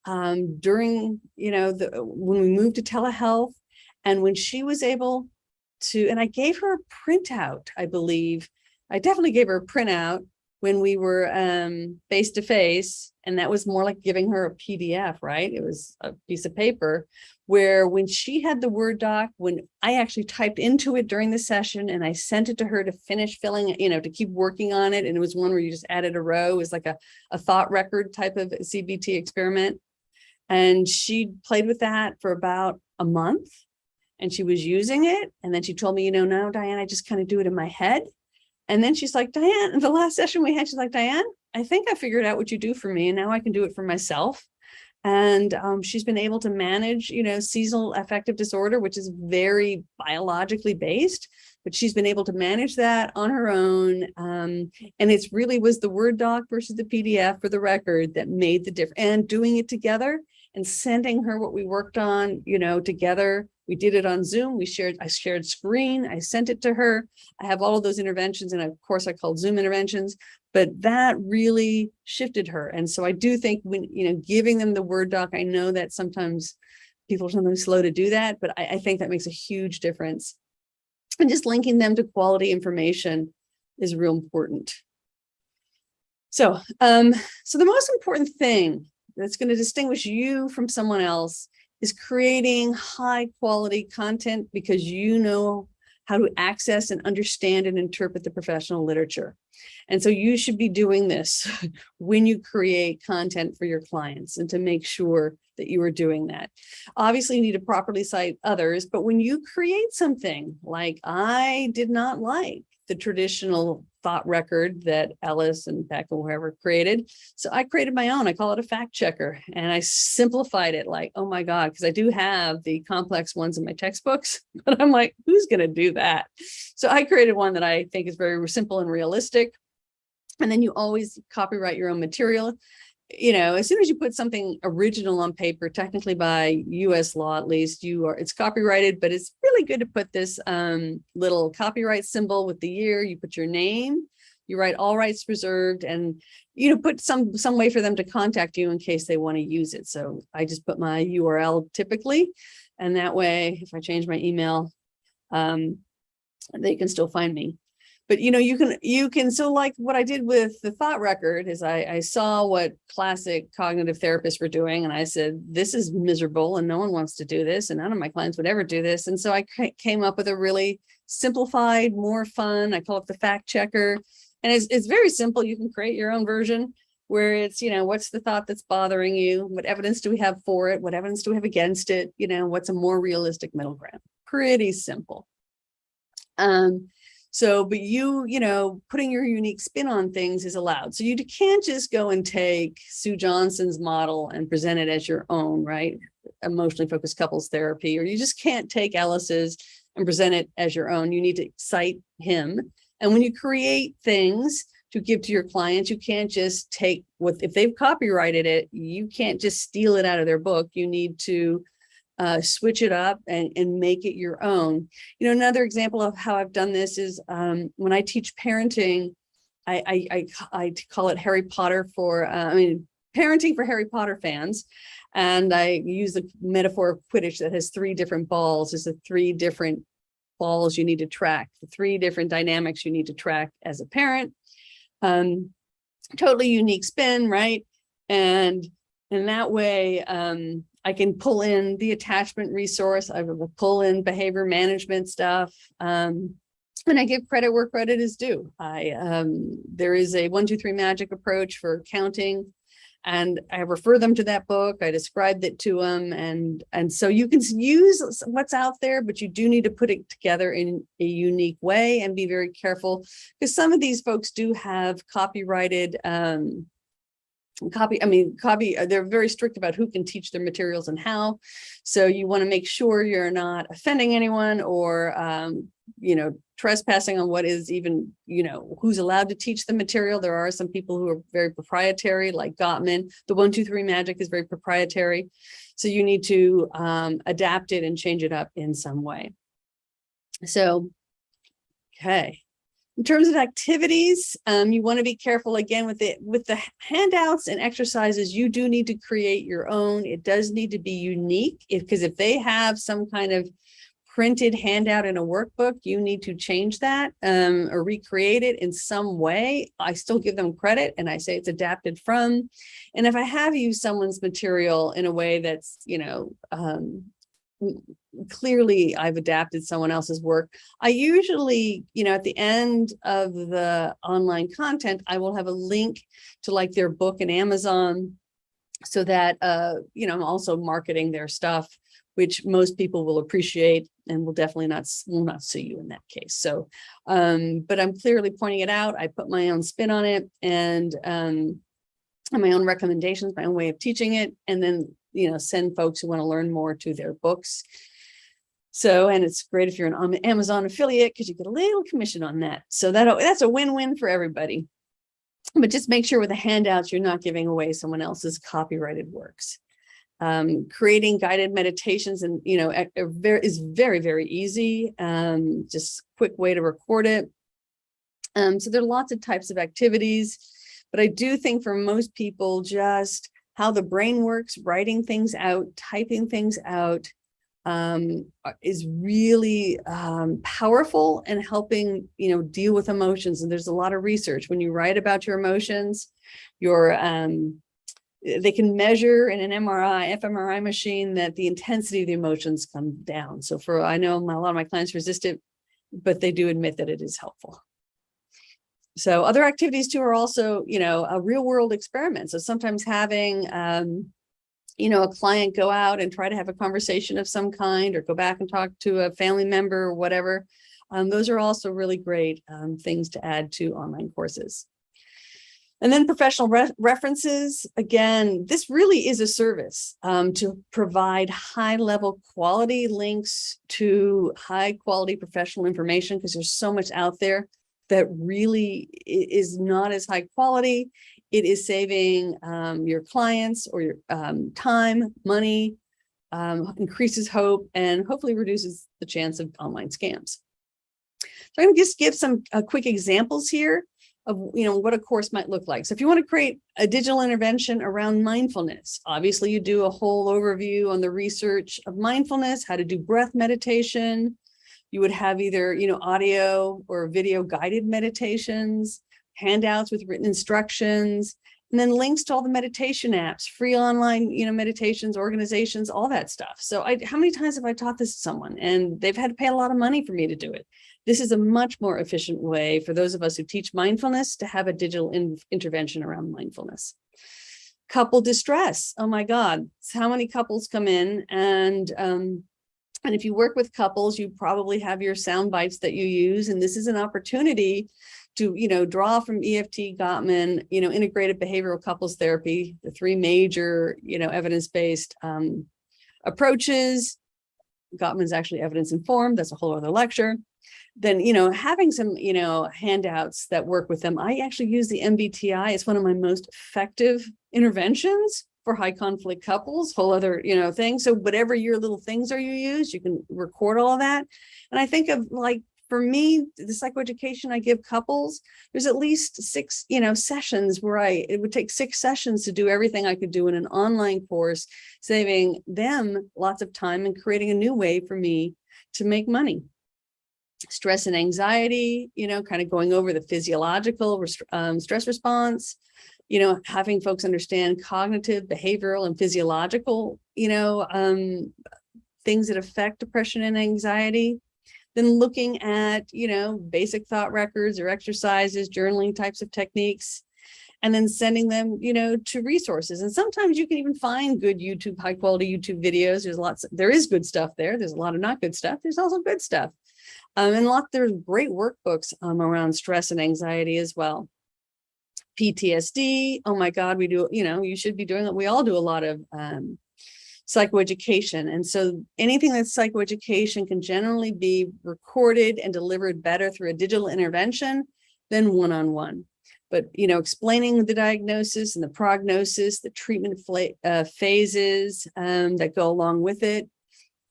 during, when we moved to telehealth. And when she was able to, and I gave her a printout, I believe. I definitely gave her a printout when we were face to face, and that was more like giving her a PDF, right? It was a piece of paper where when she had the Word doc, when I actually typed into it during the session and I sent it to her to finish filling it, to keep working on it. And it was one where you just added a row. It was like a thought record type of CBT experiment. And she played with that for about a month and she was using it. And then she told me, no, Diane, I just kind of do it in my head. And then she's like, Diane, the last session we had, she's like, Diane, I think I figured out what you do for me. And now I can do it for myself. And she's been able to manage, seasonal affective disorder, which is very biologically based, but she's been able to manage that on her own. And it's really was the Word doc versus the PDF, for the record, that made the difference. And doing it together and sending her what we worked on, together. We did it on Zoom. I shared screen. I sent it to her. I have all of those interventions. And of course I called Zoom interventions, but that really shifted her. And so I do think when, giving them the Word doc, I know that sometimes people are sometimes slow to do that, but I think that makes a huge difference. And just linking them to quality information is real important. So, so the most important thing that's going to distinguish you from someone else is creating high quality content, because you know how to access and understand and interpret the professional literature. And so you should be doing this when you create content for your clients, and to make sure that you are doing that. Obviously, you need to properly cite others, but when you create something, like I did not like the traditional thought record that Ellis and Peck or whoever created. So I created my own. I call it a fact checker. And I simplified it like, oh my God, because I do have the complex ones in my textbooks, but I'm like, who's going to do that? So I created one that I think is very simple and realistic. And then you always copyright your own material. As soon as you put something original on paper, technically by US law, at least, it's copyrighted, but it's really good to put this little copyright symbol with the year. You put your name, you write all rights reserved, and put some way for them to contact you in case they want to use it. So I just put my URL typically, and that way, if I change my email, they can still find me. But you can so like what I did with the thought record is I saw what classic cognitive therapists were doing, and I said, this is miserable and no one wants to do this, and none of my clients would ever do this. And so I came up with a really simplified, more fun, I call it the fact checker. And it's very simple. You can create your own version where it's, what's the thought that's bothering you? What evidence do we have for it? What evidence do we have against it? What's a more realistic middle ground? Pretty simple. So, but putting your unique spin on things is allowed. So you can't just go and take Sue Johnson's model and present it as your own, right? Emotionally focused couples therapy, or you just can't take Ellis's and present it as your own. You need to cite him. And when you create things to give to your clients, you can't just take if they've copyrighted it, you can't just steal it out of their book. You need to switch it up and make it your own. Another example of how I've done this is when I teach parenting, I call it Harry Potter parenting for Harry Potter fans. And I use the metaphor of Quidditch that has 3 different balls. There's the 3 different balls you need to track, the 3 different dynamics you need to track as a parent. Totally unique spin, right? And in that way, I can pull in the attachment resource. I will pull in behavior management stuff. And I give credit where credit is due. There is a 1, 2, 3 magic approach for counting, and I refer them to that book. I described it to them. And so you can use what's out there, but you do need to put it together in a unique way and be very careful, because some of these folks do have copyrighted they're very strict about who can teach their materials and how. So you want to make sure you're not offending anyone or, trespassing on what is even, who's allowed to teach the material. There are some people who are very proprietary, like Gottman. The 1, 2, 3 magic is very proprietary. So you need to adapt it and change it up in some way. So, okay. In terms of activities, you want to be careful again with the handouts and exercises. You do need to create your own. It does need to be unique, because if they have some kind of printed handout in a workbook, you need to change that or recreate it in some way. I still give them credit and I say it's adapted from. And if I have used someone's material in a way that's, clearly I've adapted someone else's work, I usually, at the end of the online content, I will have a link to like their book in Amazon, so that, I'm also marketing their stuff, which most people will appreciate and will definitely will not sue you in that case. So, but I'm clearly pointing it out. I put my own spin on it and my own recommendations, my own way of teaching it, and then, send folks who want to learn more to their books. So, and it's great if you're an Amazon affiliate, because you get a little commission on that. So that's a win-win for everybody. But just make sure with the handouts, you're not giving away someone else's copyrighted works. Creating guided meditations and, is very, very easy. Just quick way to record it. So there are lots of types of activities, but I do think for most people, just how the brain works, writing things out, typing things out, is really powerful and helping, deal with emotions. And there's a lot of research when you write about your emotions, they can measure in an fMRI machine that the intensity of the emotions come down. So I know a lot of my clients resist it, but they do admit that it is helpful. So other activities too are also, a real world experiment. So sometimes having, a client go out and try to have a conversation of some kind, or go back and talk to a family member or whatever. Those are also really great things to add to online courses. And then professional references. Again, this really is a service to provide high level quality links to high quality professional information, because there's so much out there that really is not as high quality. It is saving your clients or your time, money, increases hope, and hopefully reduces the chance of online scams. So I'm going to just give some quick examples here of what a course might look like. So if you want to create a digital intervention around mindfulness, obviously you do a whole overview on the research of mindfulness, how to do breath meditation. You would have either audio or video guided meditations, handouts with written instructions, and then links to all the meditation apps, free online meditations, organizations, all that stuff. So how many times have I taught this to someone and they've had to pay a lot of money for me to do it? This is a much more efficient way for those of us who teach mindfulness to have a digital intervention around mindfulness. Couple distress. Oh my God, how many couples come in and if you work with couples, you probably have your sound bites that you use. And this is an opportunity to, draw from EFT, Gottman, integrated behavioral couples therapy, the three major, evidence-based approaches. Gottman's actually evidence-informed. That's a whole other lecture. Then, having some, handouts that work with them. I actually use the MBTI. It's one of my most effective interventions for high conflict couples, whole other, thing. So whatever your little things are you use, you can record all of that. And I think of for me, the psychoeducation I give couples, there's at least 6, sessions where it would take 6 sessions to do everything I could do in an online course, saving them lots of time and creating a new way for me to make money. Stress and anxiety, kind of going over the physiological stress response, having folks understand cognitive, behavioral, and physiological, things that affect depression and anxiety. Then looking at, basic thought records or exercises, journaling types of techniques, and then sending them, to resources. And sometimes you can even find good high quality YouTube videos. There is good stuff there. There's a lot of not good stuff. There's also good stuff. And there's great workbooks around stress and anxiety as well. PTSD. Oh my God, we do, you should be doing it. We all do a lot of psychoeducation. And so anything that's psychoeducation can generally be recorded and delivered better through a digital intervention than one-on-one. But, explaining the diagnosis and the prognosis, the treatment phases that go along with it,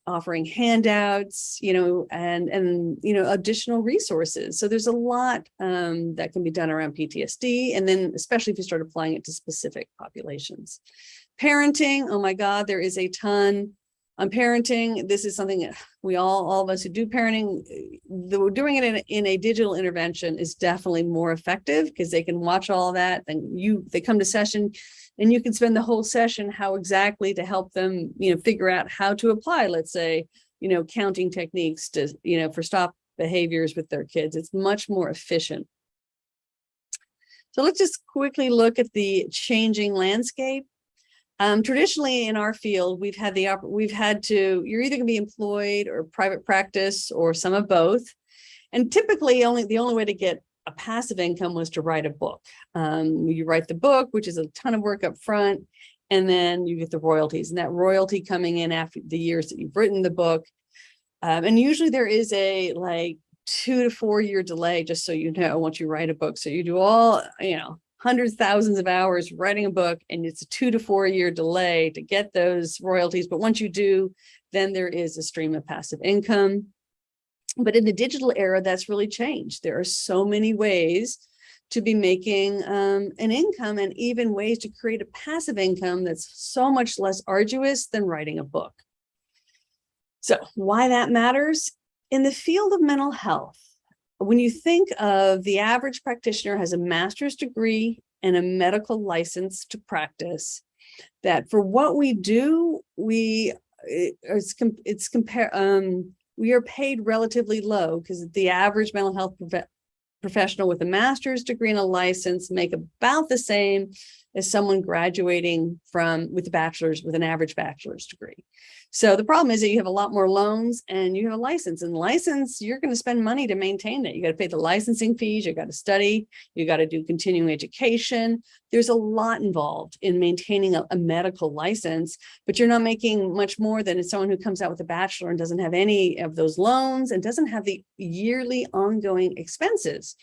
offering handouts, and additional resources. So there's a lot that can be done around PTSD, and then especially if you start applying it to specific populations. Parenting, oh my God, there is a ton on parenting. This is something that we all of us who do parenting, doing it in a digital intervention is definitely more effective because they can watch all that. Then they come to session, and you can spend the whole session how exactly to help them, figure out how to apply, let's say, counting techniques to, for stop behaviors with their kids. It's much more efficient. So let's just quickly look at the changing landscape. Traditionally in our field, you're either going to be employed or private practice or some of both. And typically the only way to get a passive income was to write a book. You write the book, which is a ton of work up front, and then you get the royalties, and that royalty coming in after the years that you've written the book. And usually there is a 2 to 4 year delay, just so you know, once you write a book. So you do all, hundreds, thousands of hours writing a book, and it's a 2 to 4 year delay to get those royalties. But once you do, then there is a stream of passive income. But in the digital era, that's really changed. There are so many ways to be making an income, and even ways to create a passive income that's so much less arduous than writing a book. So why that matters? In the field of mental health, when you think of the average practitioner has a master's degree and a medical license to practice, that for what we do, we are paid relatively low, because the average mental health professional with a master's degree and a license make about the same as someone graduating with an average bachelor's degree. So the problem is that you have a lot more loans, and you have a license, and license, you're going to spend money to maintain it. You got to pay the licensing fees, you got to study, you got to do continuing education. There's a lot involved in maintaining a medical license, but you're not making much more than someone who comes out with a bachelor and doesn't have any of those loans and doesn't have the yearly ongoing expenses.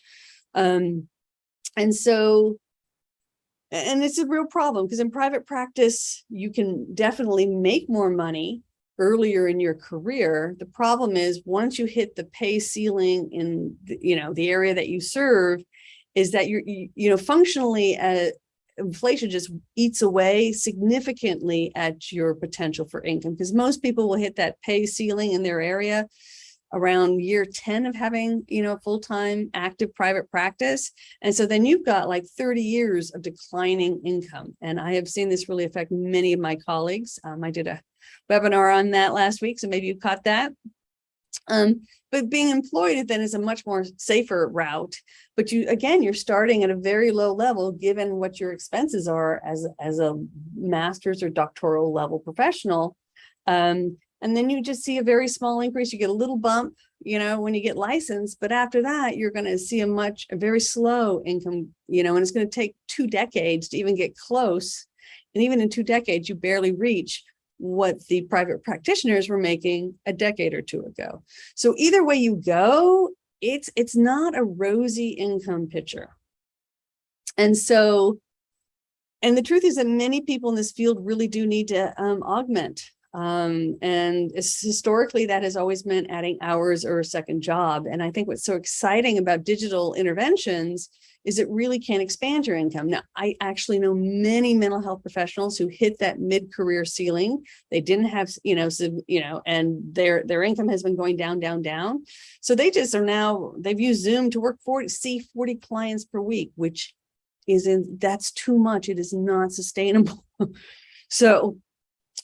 And it's a real problem, because in private practice, you can definitely make more money earlier in your career. The problem is, once you hit the pay ceiling in the area that you serve, is that you're functionally inflation just eats away significantly at your potential for income, because most people will hit that pay ceiling in their area around year 10 of having, full-time active private practice. And so then you've got 30 years of declining income. And I have seen this really affect many of my colleagues. I did a webinar on that last week, so maybe you caught that. But being employed then is a much more safer route. But you're starting at a very low level, given what your expenses are as a master's or doctoral level professional. And then you just see a very small increase. You get a little bump, when you get licensed, but after that, you're going to see a very slow income, and it's going to take 2 decades to even get close. And even in 2 decades, you barely reach what the private practitioners were making a decade or 2 ago. So either way you go, it's not a rosy income picture. And the truth is that many people in this field really do need to augment. And historically, that has always meant adding hours or a second job. And I think what's so exciting about digital interventions is it really can expand your income. Now, I actually know many mental health professionals who hit that mid-career ceiling. They didn't have, and their income has been going down, down, down. So they've used Zoom to work 40 clients per week, which that's too much. It is not sustainable. So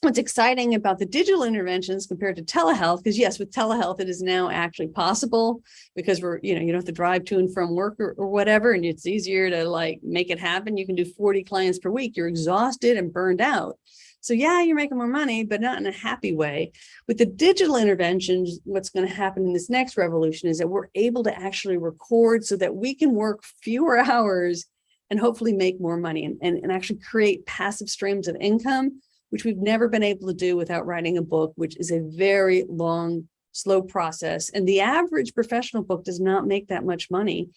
what's exciting about the digital interventions compared to telehealth, because yes, with telehealth, it is now actually possible, because you don't have to drive to and from work or whatever, and it's easier to make it happen. You can do 40 clients per week. You're exhausted and burned out. So yeah, you're making more money, but not in a happy way. With the digital interventions, what's going to happen in this next revolution is that we're able to actually record so that we can work fewer hours and hopefully make more money and actually create passive streams of income, which we've never been able to do without writing a book, which is a very long, slow process. And the average professional book does not make that much money.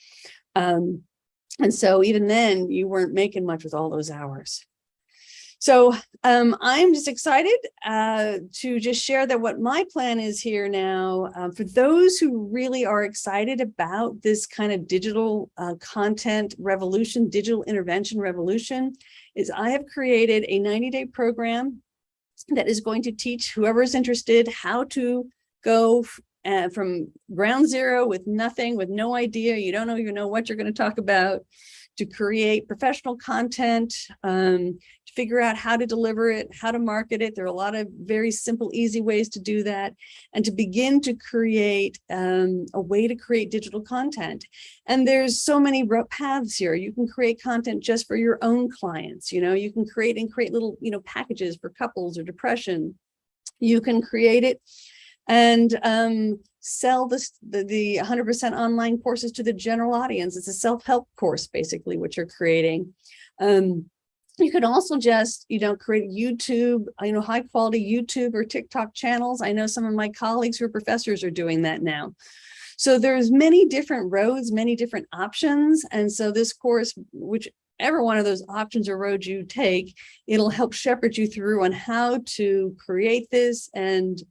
And so even then, you weren't making much with all those hours. So I'm just excited to just share that what my plan is here now for those who really are excited about this kind of digital content revolution, digital intervention revolution, is I have created a 90-day program that is going to teach whoever is interested how to go from ground zero with nothing, with no idea, you don't even know what you're going to talk about, to create professional content, to figure out how to deliver it, how to market it. There are a lot of very simple, easy ways to do that, and to begin to create a way to create digital content. And there's so many paths here. You can create content just for your own clients. You can create little, packages for couples or depression. You can create it and sell the 100% online courses to the general audience. It's a self-help course, basically, what you're creating. You could also just, create YouTube, high quality YouTube or TikTok channels. I know some of my colleagues who are professors are doing that now. So there's many different roads, many different options. And so this course, whichever one of those options or roads you take, it'll help shepherd you through on how to create this and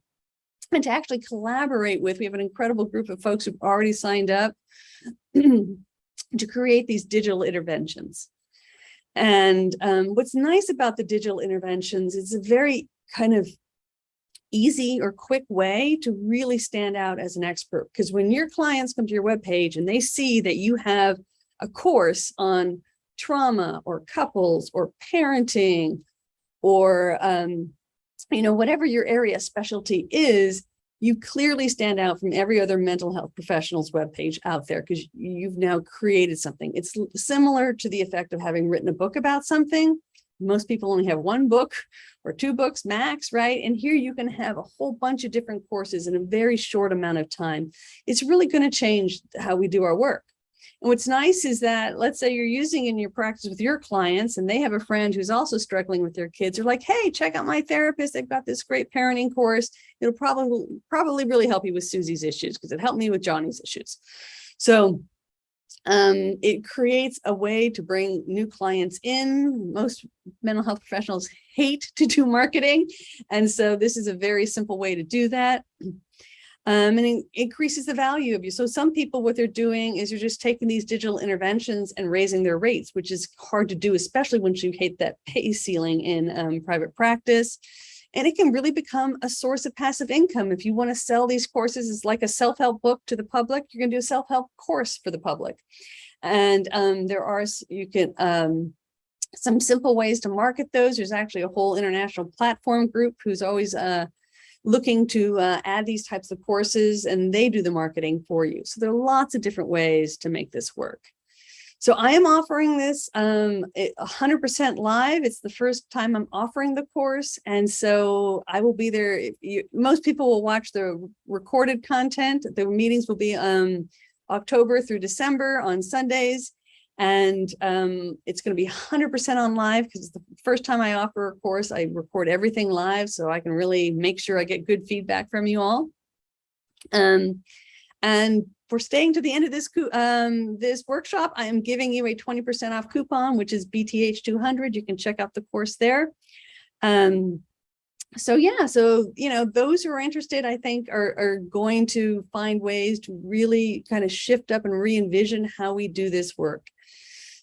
to actually collaborate with. We have an incredible group of folks who've already signed up to create these digital interventions. And what's nice about the digital interventions is a very kind of easy or quick way to really stand out as an expert. Because when your clients come to your webpage and they see that you have a course on trauma or couples or parenting or whatever your area specialty is, you clearly stand out from every other mental health professional's webpage out there because you've now created something. It's similar to the effect of having written a book about something. Most people only have one book or two books max, right? And here you can have a whole bunch of different courses in a very short amount of time. It's really going to change how we do our work. And what's nice is that, let's say you're using in your practice with your clients and they have a friend who's also struggling with their kids. They're like, hey, check out my therapist. They've got this great parenting course. It'll probably really help you with Susie's issues because it helped me with Johnny's issues. So it creates a way to bring new clients in. Most mental health professionals hate to do marketing. And so this is a very simple way to do that. And it increases the value of you. So some people, what they're doing is you're just taking these digital interventions and raising their rates, which is hard to do, especially once you hit that pay ceiling in private practice. And it can really become a source of passive income. If you want to sell these courses as like a self-help book to the public, you're going to do a self-help course for the public. And there are, some simple ways to market those. There's actually a whole international platform group who's always looking to add these types of courses, and they do the marketing for you. So there are lots of different ways to make this work. So I am offering this 100% live. It's the first time I'm offering the course. And so I will be there. Most people will watch the recorded content. The meetings will be October through December on Sundays. And it's going to be 100% on live because it's the first time I offer a course. I record everything live so I can really make sure I get good feedback from you all. And for staying to the end of this workshop, I am giving you a 20% off coupon, which is BTH200. You can check out the course there. So yeah, those who are interested, I think, are going to find ways to really kind of shift up and re-envision how we do this work.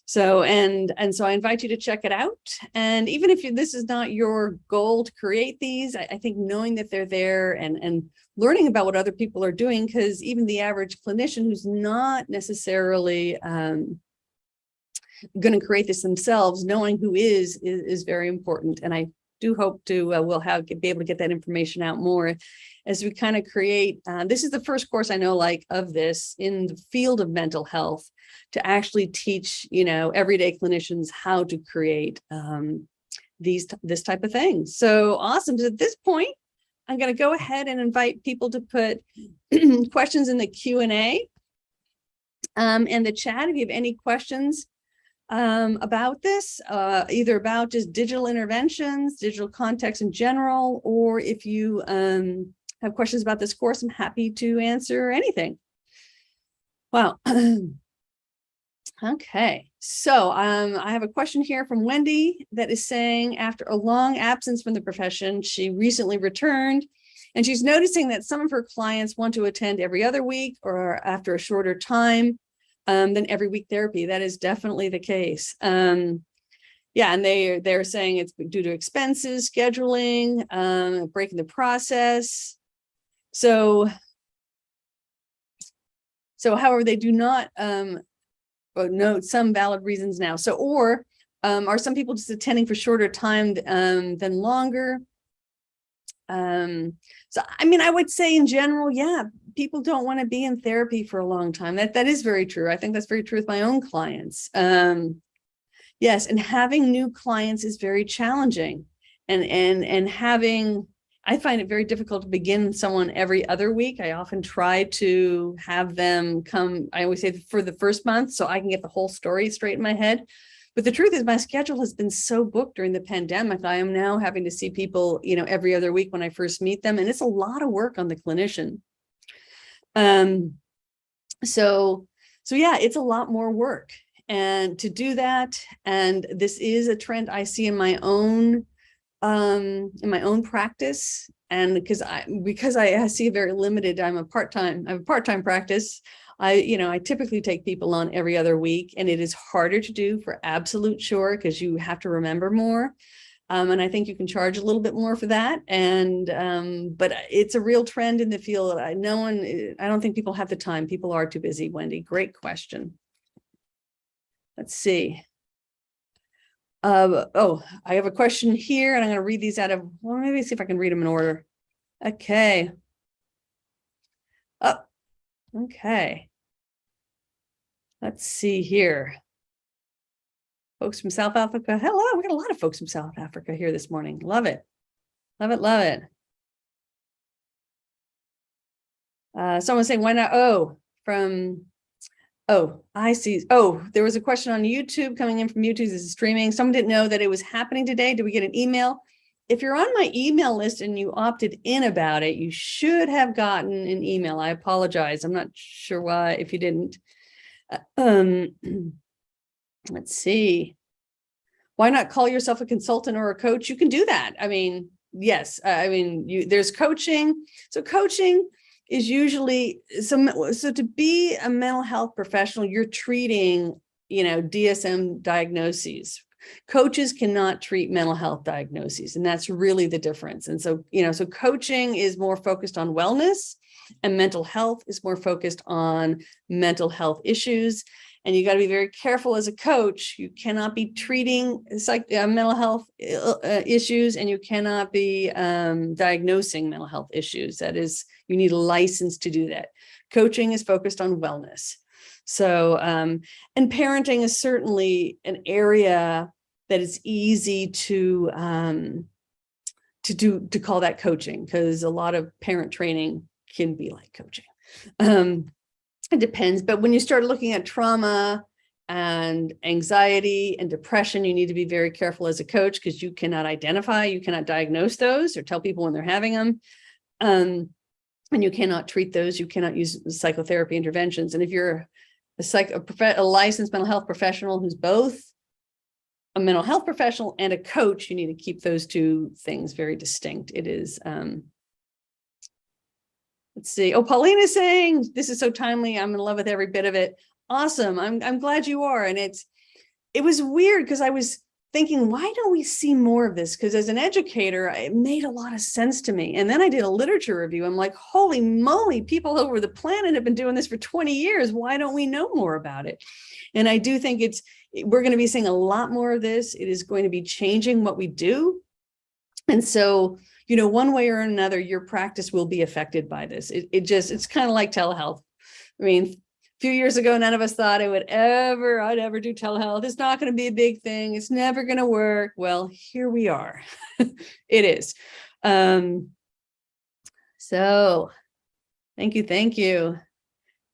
So, and so I invite you to check it out. And even if this is not your goal to create these, I think knowing that they're there and learning about what other people are doing, because even the average clinician who's not necessarily going to create this themselves, knowing who is very important. And I do hope to be able to get that information out more as we kind of create. This is the first course I know of this in the field of mental health to actually teach everyday clinicians how to create this type of thing. So awesome. So at this point, I'm going to go ahead and invite people to put questions in the Q&A and the chat. If you have any questions about this, either about just digital interventions, digital context in general, or if you have questions about this course, I'm happy to answer anything. Wow. Okay, so I have a question here from Wendy that is saying, after a long absence from the profession, she recently returned, and she's noticing that some of her clients want to attend every other week or after a shorter time than every week therapy. That is definitely the case. Yeah, and they're saying it's due to expenses, scheduling, breaking the process. So however, they do not note some valid reasons now. So, or are some people just attending for shorter time than longer? So, I mean, I would say in general, yeah, people don't want to be in therapy for a long time. That is very true. I think that's very true with my own clients. Yes, and having new clients is very challenging, and having, I find it very difficult to begin someone every other week. I often try to have them come, I always say, for the first month so I can get the whole story straight in my head. But the truth is, my schedule has been so booked during the pandemic. I am now having to see people, every other week when I first meet them, and it's a lot of work on the clinician. So yeah, it's a lot more work. And to do that, and this is a trend I see in my own practice, and because I see very limited, I have a part-time practice. I typically take people on every other week, and it is harder to do for absolute sure because you have to remember more. And I think you can charge a little bit more for that. And but it's a real trend in the field. I don't think people have the time. People are too busy. Wendy, great question. Let's see. I have a question here, and I'm going to read these well, maybe see if I can read them in order. Okay. Oh, okay. Let's see here. Folks from South Africa. Hello, we got a lot of folks from South Africa here this morning. Love it. Love it, love it. Someone saying, why not? I see. There was a question on YouTube coming in from YouTube. This is streaming. Someone didn't know that it was happening today. Did we get an email? If you're on my email list and you opted in about it, you should have gotten an email. I apologize. I'm not sure why, if you didn't. Let's see. Why not call yourself a consultant or a coach? You can do that. I mean, yes. There's coaching. So coaching is usually so to be a mental health professional, you're treating, DSM diagnoses. Coaches cannot treat mental health diagnoses, and that's really the difference. And so, so coaching is more focused on wellness, and mental health is more focused on mental health issues. And you got to be very careful as a coach. You cannot be treating mental health issues, and you cannot be diagnosing mental health issues. That is, you need a license to do that. Coaching is focused on wellness. So, and parenting is certainly an area that is easy to call that coaching, because a lot of parent training can be like coaching. It depends, but when you start looking at trauma and anxiety and depression, you need to be very careful as a coach, because you cannot diagnose those or tell people when they're having them. And you cannot treat those. You cannot use psychotherapy interventions. And if you're a licensed mental health professional who's both a mental health professional and a coach, you need to keep those two things very distinct. It is, let's see. Oh, Pauline is saying, this is so timely. I'm in love with every bit of it. Awesome. I'm glad you are. And it was weird because I was thinking, why don't we see more of this? Because as an educator, it made a lot of sense to me. And then I did a literature review. I'm like, holy moly, people over the planet have been doing this for 20 years. Why don't we know more about it? And I do think we're going to be seeing a lot more of this. It is going to be changing what we do. And so, one way or another, your practice will be affected by this. It's kind of like telehealth. I mean, a few years ago, none of us thought I'd ever do telehealth. It's not going to be a big thing. It's never going to work. Well, here we are. It is. So thank you.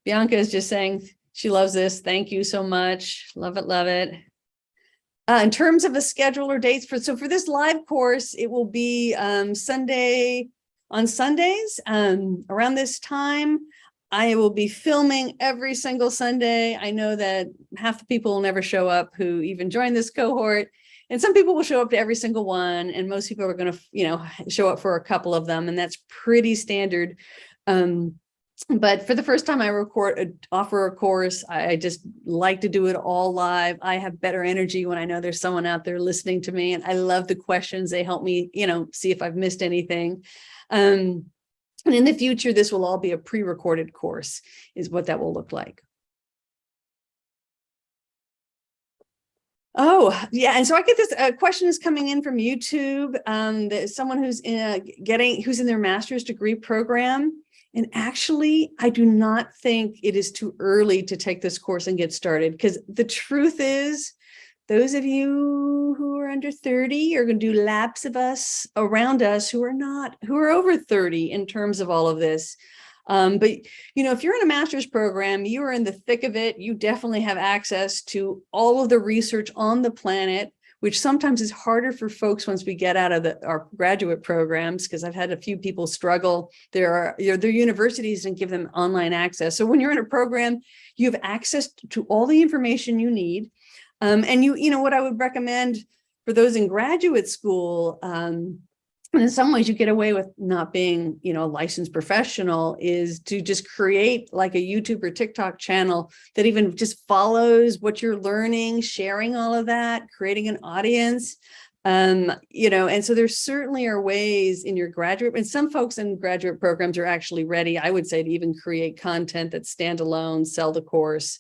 Bianca is just saying she loves this. Thank you so much. Love it, love it. In terms of a schedule or dates for this live course, it will be on Sundays around this time. I will be filming every single Sunday. I know that half the people will never show up who even join this cohort. And some people will show up to every single one. And most people are going to, show up for a couple of them. And that's pretty standard. But for the first time I offer a course, I just like to do it all live. I have better energy when I know there's someone out there listening to me. And I love the questions. They help me, see if I've missed anything. And in the future, this will all be a pre-recorded course, is what that will look like. Oh, yeah. And so I get this question is coming in from YouTube. There's someone who's in their master's degree program. And actually, I do not think it is too early to take this course and get started, because the truth is, those of you who are under 30 are going to do laps of us around us who are over 30 in terms of all of this. But, if you're in a master's program, you are in the thick of it. You definitely have access to all of the research on the planet, which sometimes is harder for folks once we get out of our graduate programs, because I've had a few people struggle. Their universities didn't give them online access. So when you're in a program, you have access to all the information you need. And what I would recommend for those in graduate school, and in some ways you get away with not being, a licensed professional, is to just create like a YouTube or TikTok channel that even just follows what you're learning, sharing all of that, creating an audience. And so there certainly are ways in your graduate, and some folks in graduate programs are actually ready, I would say, to even create content that's standalone, sell the course,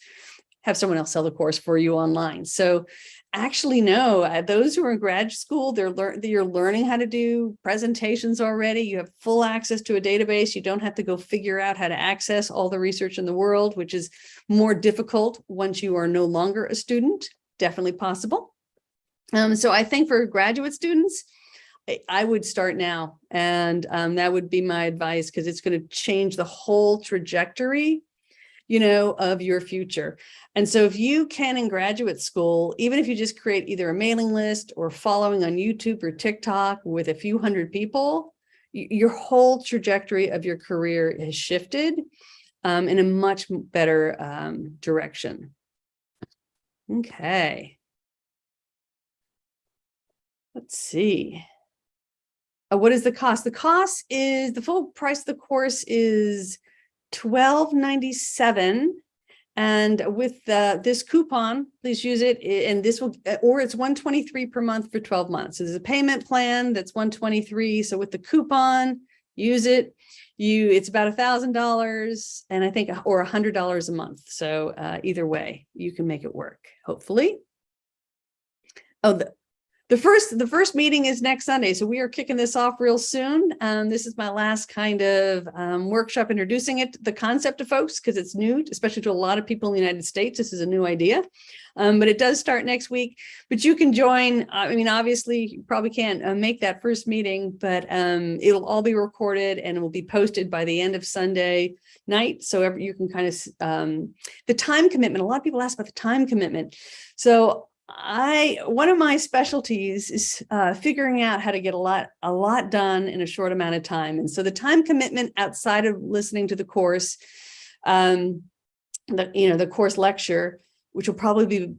have someone else sell the course for you online. So actually, no, those who are in grad school, you're learning how to do presentations already. You have full access to a database. You don't have to go figure out how to access all the research in the world, which is more difficult once you are no longer a student. Definitely possible. So I think for graduate students, I would start now. And that would be my advice, because it's going to change the whole trajectory of your future. And so if you can in graduate school, even if you just create either a mailing list or following on YouTube or TikTok with a few hundred people, your whole trajectory of your career has shifted in a much better direction. Okay. Let's see. What is the cost? The cost is, the full price of the course is $12.97, and with this coupon, please use it, and this will, or it's $123 per month for 12 months. So there's a payment plan that's $123. So with the coupon, use it. It's about $1,000, and I think, or $100 a month. So either way, you can make it work, hopefully. Oh, the first meeting is next Sunday. So we are kicking this off real soon. This is my last kind of workshop introducing the concept to folks, because it's new, especially to a lot of people in the United States. This is a new idea, but it does start next week. But you can join. Obviously, you probably can't make that first meeting, but it'll all be recorded and it will be posted by the end of Sunday night. So you can kind of, the time commitment. A lot of people ask about the time commitment. So one of my specialties is figuring out how to get a lot done in a short amount of time. And so the time commitment outside of listening to the course, the course lecture, which will probably be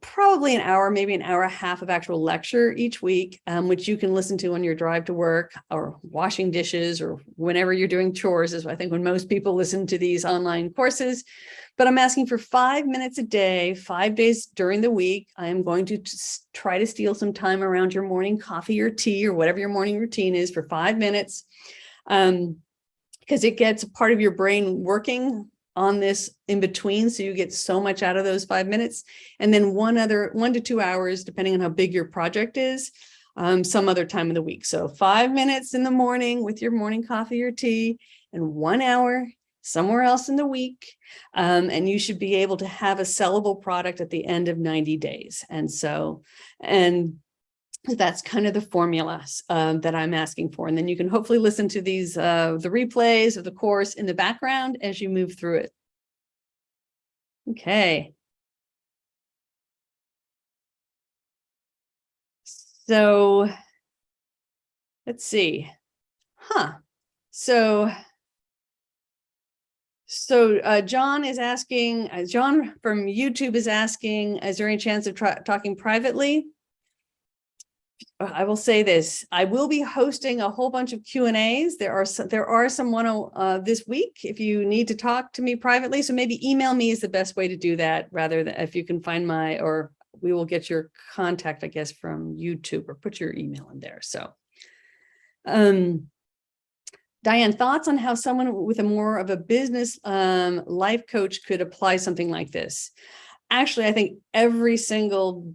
probably an hour, maybe an hour and a half of actual lecture each week, which you can listen to on your drive to work or washing dishes or whenever you're doing chores, is I think when most people listen to these online courses. But I'm asking for 5 minutes a day, 5 days during the week. I am going to try to steal some time around your morning coffee or tea or whatever your morning routine is for 5 minutes, because it gets a part of your brain working on this in between. So you get so much out of those 5 minutes. And then 1 to 2 hours, depending on how big your project is, some other time of the week. So 5 minutes in the morning with your morning coffee or tea, and 1 hour somewhere else in the week. And you should be able to have a sellable product at the end of 90 days. And that's kind of the formula that I'm asking for. And then you can hopefully listen to these, the replays of the course in the background as you move through it. Okay. So let's see. So So John is asking, John from YouTube is asking, is there any chance of talking privately? I will say this, I will be hosting a whole bunch of Q&As. There are some this week if you need to talk to me privately. So maybe email me is the best way to do that, rather than if you can find or we will get your contact, I guess, from YouTube, or put your email in there. So Diane, thoughts on how someone with a more of a business life coach could apply something like this? Actually, I think every single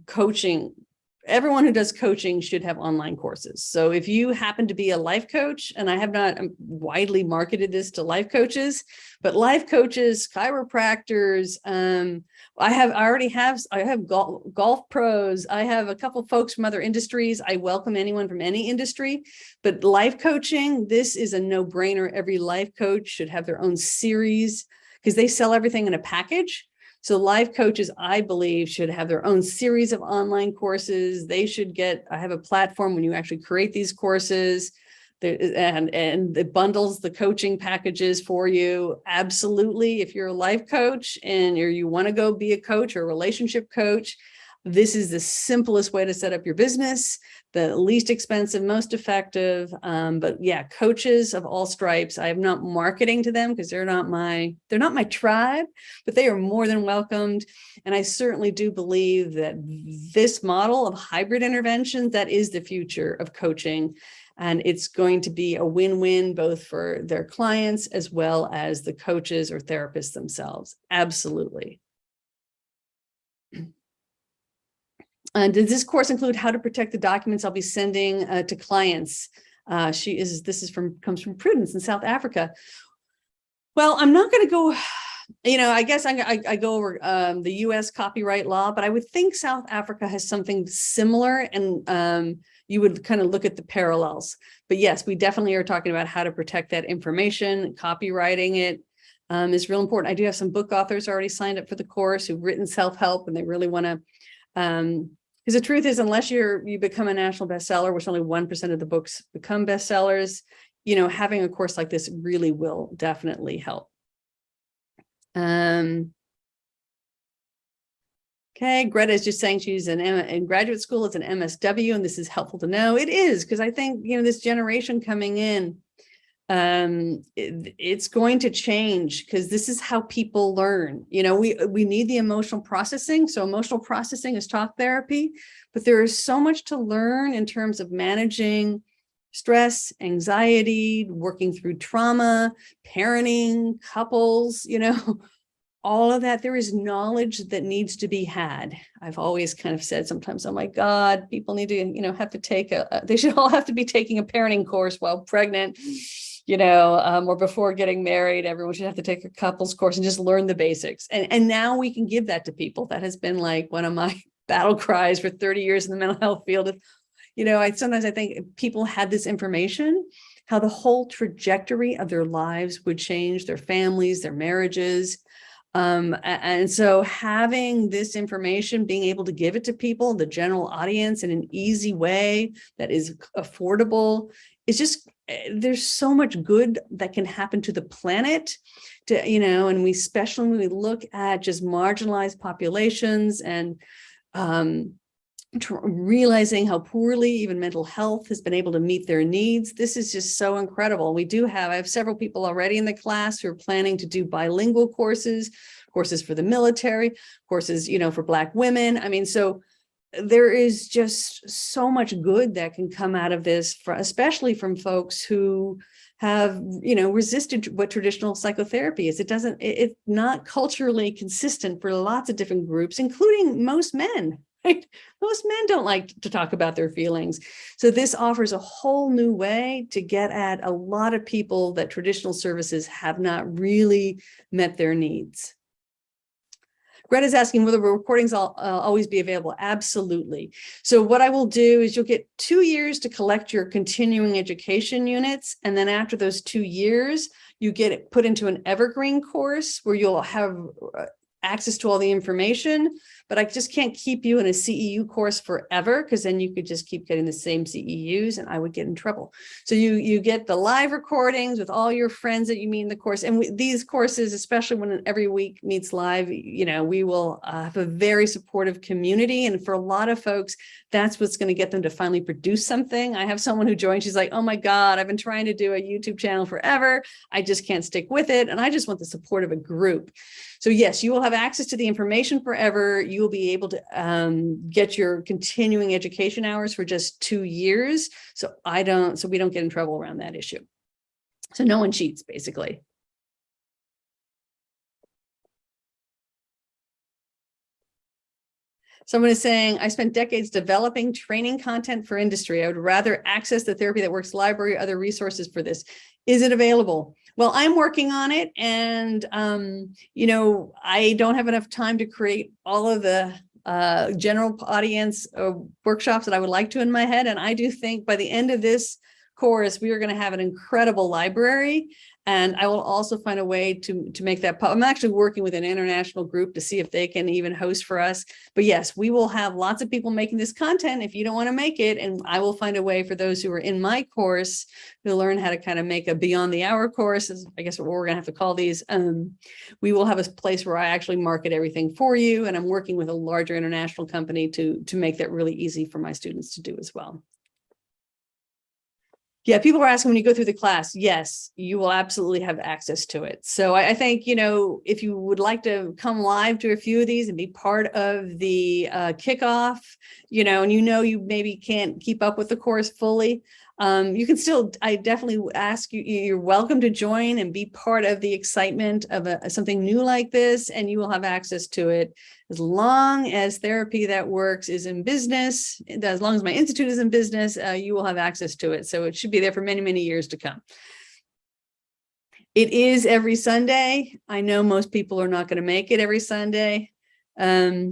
everyone who does coaching should have online courses. So if you happen to be a life coach, and I have not widely marketed this to life coaches, but life coaches, chiropractors, I have golf pros. I have a couple of folks from other industries. I welcome anyone from any industry, but life coaching, this is a no-brainer. Every life coach should have their own series because they sell everything in a package. So life coaches, I believe, should have their own series of online courses. They should I have a platform when you actually create these courses and it bundles the coaching packages for you. Absolutely. If you're a life coach and you want to go be a coach or a relationship coach, this is the simplest way to set up your business, the least expensive, most effective. But yeah, coaches of all stripes, I am not marketing to them because they're not my tribe, but they are more than welcomed. And I certainly do believe that this model of hybrid intervention, that is the future of coaching. And it's going to be a win-win both for their clients as well as the coaches or therapists themselves. Absolutely. Does this course include how to protect the documents I'll be sending to clients? This comes from Prudence in South Africa. Well, I'm not going to go, I guess I go over the US copyright law, but I would think South Africa has something similar, and you would kind of look at the parallels. But yes, we definitely are talking about how to protect that information. Copywriting it is real important. I do have some book authors already signed up for the course who've written self-help, and they really want to, because the truth is, unless you become a national bestseller, which only 1% of the books become bestsellers, having a course like this really will definitely help. Okay, Greta is just saying she's in graduate school. It's an MSW, and this is helpful to know. It is, because I think, this generation coming in, it's going to change, because this is how people learn. We need the emotional processing. So emotional processing is talk therapy, but there is so much to learn in terms of managing stress, anxiety, working through trauma, parenting, couples, all of that. There is knowledge that needs to be had. I've always kind of said sometimes, oh my God, people need to, have to take they should all have to be taking a parenting course while pregnant, or before getting married. Everyone should have to take a couples course and just learn the basics. And now we can give that to people. That has been like one of my battle cries for 30 years in the mental health field. Sometimes I think if people had this information, how the whole trajectory of their lives would change, their families, their marriages. And so having this information, being able to give it to people, the general audience, in an easy way that is affordable, is just, there's so much good that can happen to the planet, and especially when we look at just marginalized populations and realizing how poorly even mental health has been able to meet their needs. This is just so incredible. I have several people already in the class who are planning to do bilingual courses for the military, courses, for Black women. So there is just so much good that can come out of this, especially from folks who have, resisted what traditional psychotherapy is. It's not culturally consistent for lots of different groups, including most men. Right? Most men don't like to talk about their feelings. So this offers a whole new way to get at a lot of people that traditional services have not really met their needs. Greta's asking, will the recordings always be available? Absolutely. So what I will do is you'll get 2 years to collect your continuing education units. And then after those 2 years, you get it put into an evergreen course where you'll have access to all the information, but I just can't keep you in a CEU course forever, because then you could just keep getting the same CEUs and I would get in trouble. So you get the live recordings with all your friends that you meet in the course. And these courses, especially when every week meets live, we will have a very supportive community. And for a lot of folks, that's what's going to get them to finally produce something. I have someone who joined, she's like, oh my God, I've been trying to do a YouTube channel forever. I just can't stick with it. And I just want the support of a group. So yes, you will have access to the information forever. You will be able to get your continuing education hours for just 2 years. So we don't get in trouble around that issue. So no one cheats, basically. Someone is saying, I spent decades developing training content for industry. I would rather access the Therapy That Works library or other resources for this. Is it available? Well, I'm working on it, and I don't have enough time to create all of the general audience workshops that I would like to in my head. And I do think by the end of this course, we are going to have an incredible library. And I will also find a way to make that public. I'm actually working with an international group to see if they can even host for us. But yes, we will have lots of people making this content if you don't want to make it. And I will find a way for those who are in my course to learn how to kind of make a beyond the hour course, is I guess what we're going to have to call these. We will have a place where I actually market everything for you. And I'm working with a larger international company to make that really easy for my students to do as well. Yeah, people are asking when you go through the class. Yes, you will absolutely have access to it. So I think, if you would like to come live to a few of these and be part of the kickoff, and you maybe can't keep up with the course fully, you can still, I definitely ask you, you're welcome to join and be part of the excitement of something new like this, and you will have access to it as long as Therapy That Works is in business. As long as my institute is in business, you will have access to it. So it should be there for many, many years to come. It is every Sunday. I know most people are not going to make it every Sunday. The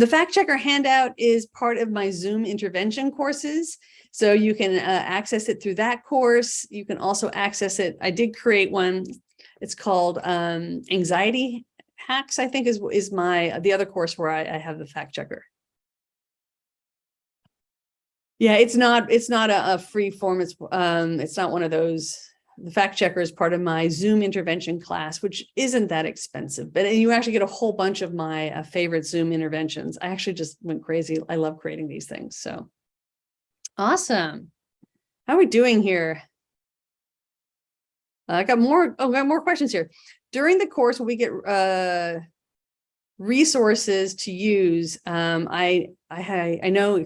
fact checker handout is part of my Zoom intervention courses. So you can access it through that course. You can also access it. I did create one. It's called Anxiety Hacks, I think is the other course where I have the fact checker. Yeah, it's not a free form. It's not one of those. The fact checker is part of my Zoom intervention class, which isn't that expensive, but you actually get a whole bunch of my favorite Zoom interventions. I actually just went crazy. I love creating these things. So awesome. How are we doing here? I got more questions here. During the course, we get resources to use. I know,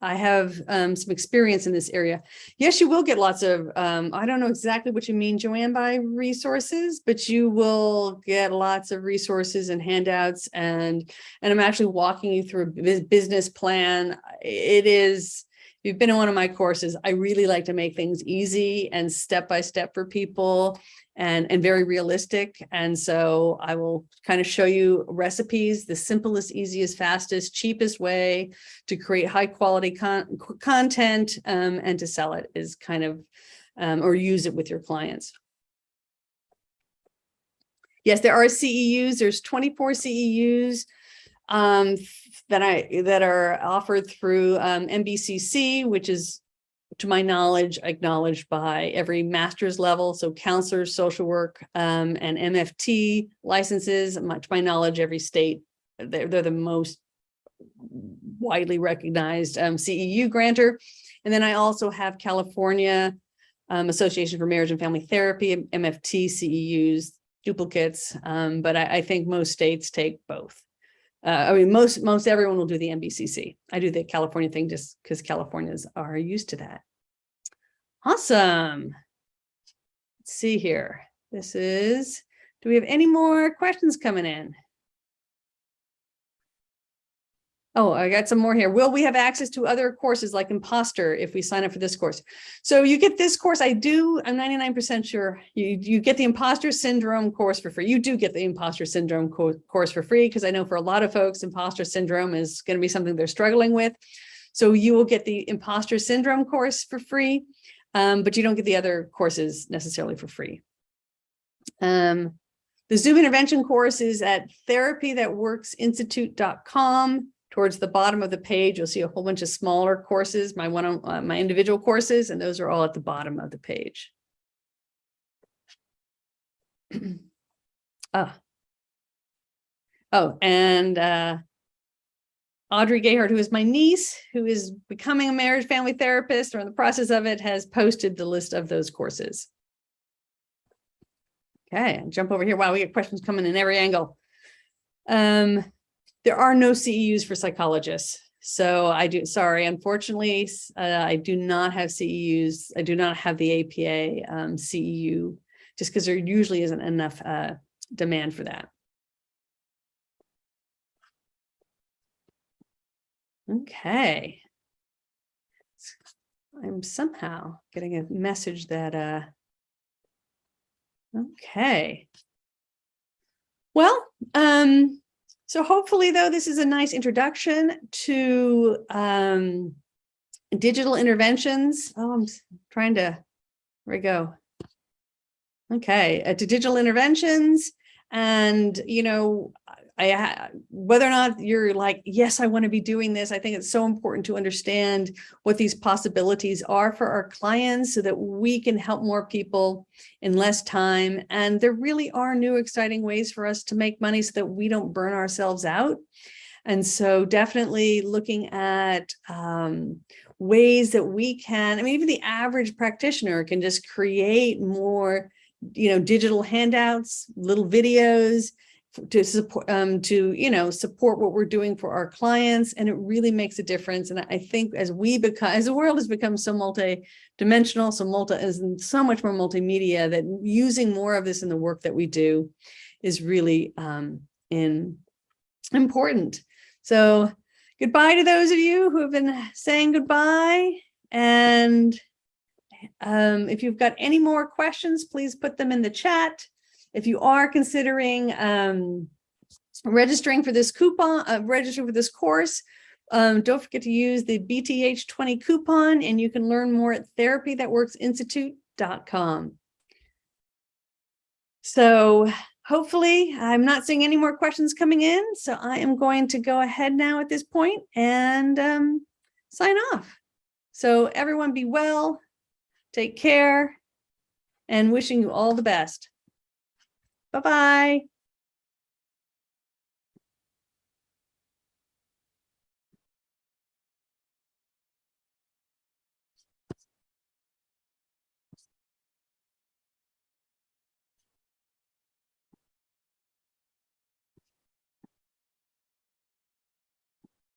I have some experience in this area. Yes, you will get lots of, I don't know exactly what you mean, Joanne, by resources, but you will get lots of resources and handouts, and I'm actually walking you through a business plan. It is, if you've been in one of my courses, I really like to make things easy and step-by-step for people, and very realistic. And so I will kind of show you recipes, the simplest, easiest, fastest, cheapest way to create high quality content and to sell it is kind of, or use it with your clients. Yes, there are CEUs. There's 24 CEUs that are offered through MBCC, which is, to my knowledge, acknowledged by every master's level. So counselors, social work, and MFT licenses, to my knowledge, every state, they're the most widely recognized CEU grantor. And then I also have California Association for Marriage and Family Therapy, MFT CEUs, duplicates, but I think most states take both. I mean, most everyone will do the MBCC. I do the California thing just because Californians are used to that. Awesome. Let's see here. Do we have any more questions coming in? Oh, I got some more here. Will we have access to other courses like Imposter if we sign up for this course? So you get this course. I'm 99% sure you get the Imposter Syndrome course for free. You do get the Imposter Syndrome course for free, because I know for a lot of folks, Imposter Syndrome is going to be something they're struggling with. So you will get the Imposter Syndrome course for free, but you don't get the other courses necessarily for free. The Zoom intervention course is at therapythatworksinstitute.com. Towards the bottom of the page, you'll see a whole bunch of smaller courses, my individual courses, and those are all at the bottom of the page. And Audrey Gayhart, who is my niece, who is becoming a marriage family therapist or in the process of it, has posted the list of those courses. Okay, jump over here. Wow, we get questions coming in every angle. There are no CEUs for psychologists. So unfortunately, I do not have CEUs. I do not have the APA CEU, just because there usually isn't enough demand for that. Okay. I'm somehow getting a message that, okay. Well, so hopefully though, this is a nice introduction to digital interventions. Oh, I'm trying to, where we go. Okay, to digital interventions. And, you know, whether or not you're like, yes, I want to be doing this, I think it's so important to understand what these possibilities are for our clients so that we can help more people in less time. And there really are new exciting ways for us to make money so that we don't burn ourselves out. And so definitely looking at ways that we can, I mean, even the average practitioner can just create more, you know, digital handouts, little videos, to support support what we're doing for our clients, and it really makes a difference. And I think as the world has become so multi-dimensional, so much more multimedia, that using more of this in the work that we do is really important. So goodbye to those of you who have been saying goodbye, and if you've got any more questions, please put them in the chat. If you are considering registering for this course, don't forget to use the BTH20 coupon, and you can learn more at therapythatworksinstitute.com. So hopefully, I'm not seeing any more questions coming in, so I am going to go ahead now at this point and sign off. So everyone be well, take care, and wishing you all the best. Bye-bye.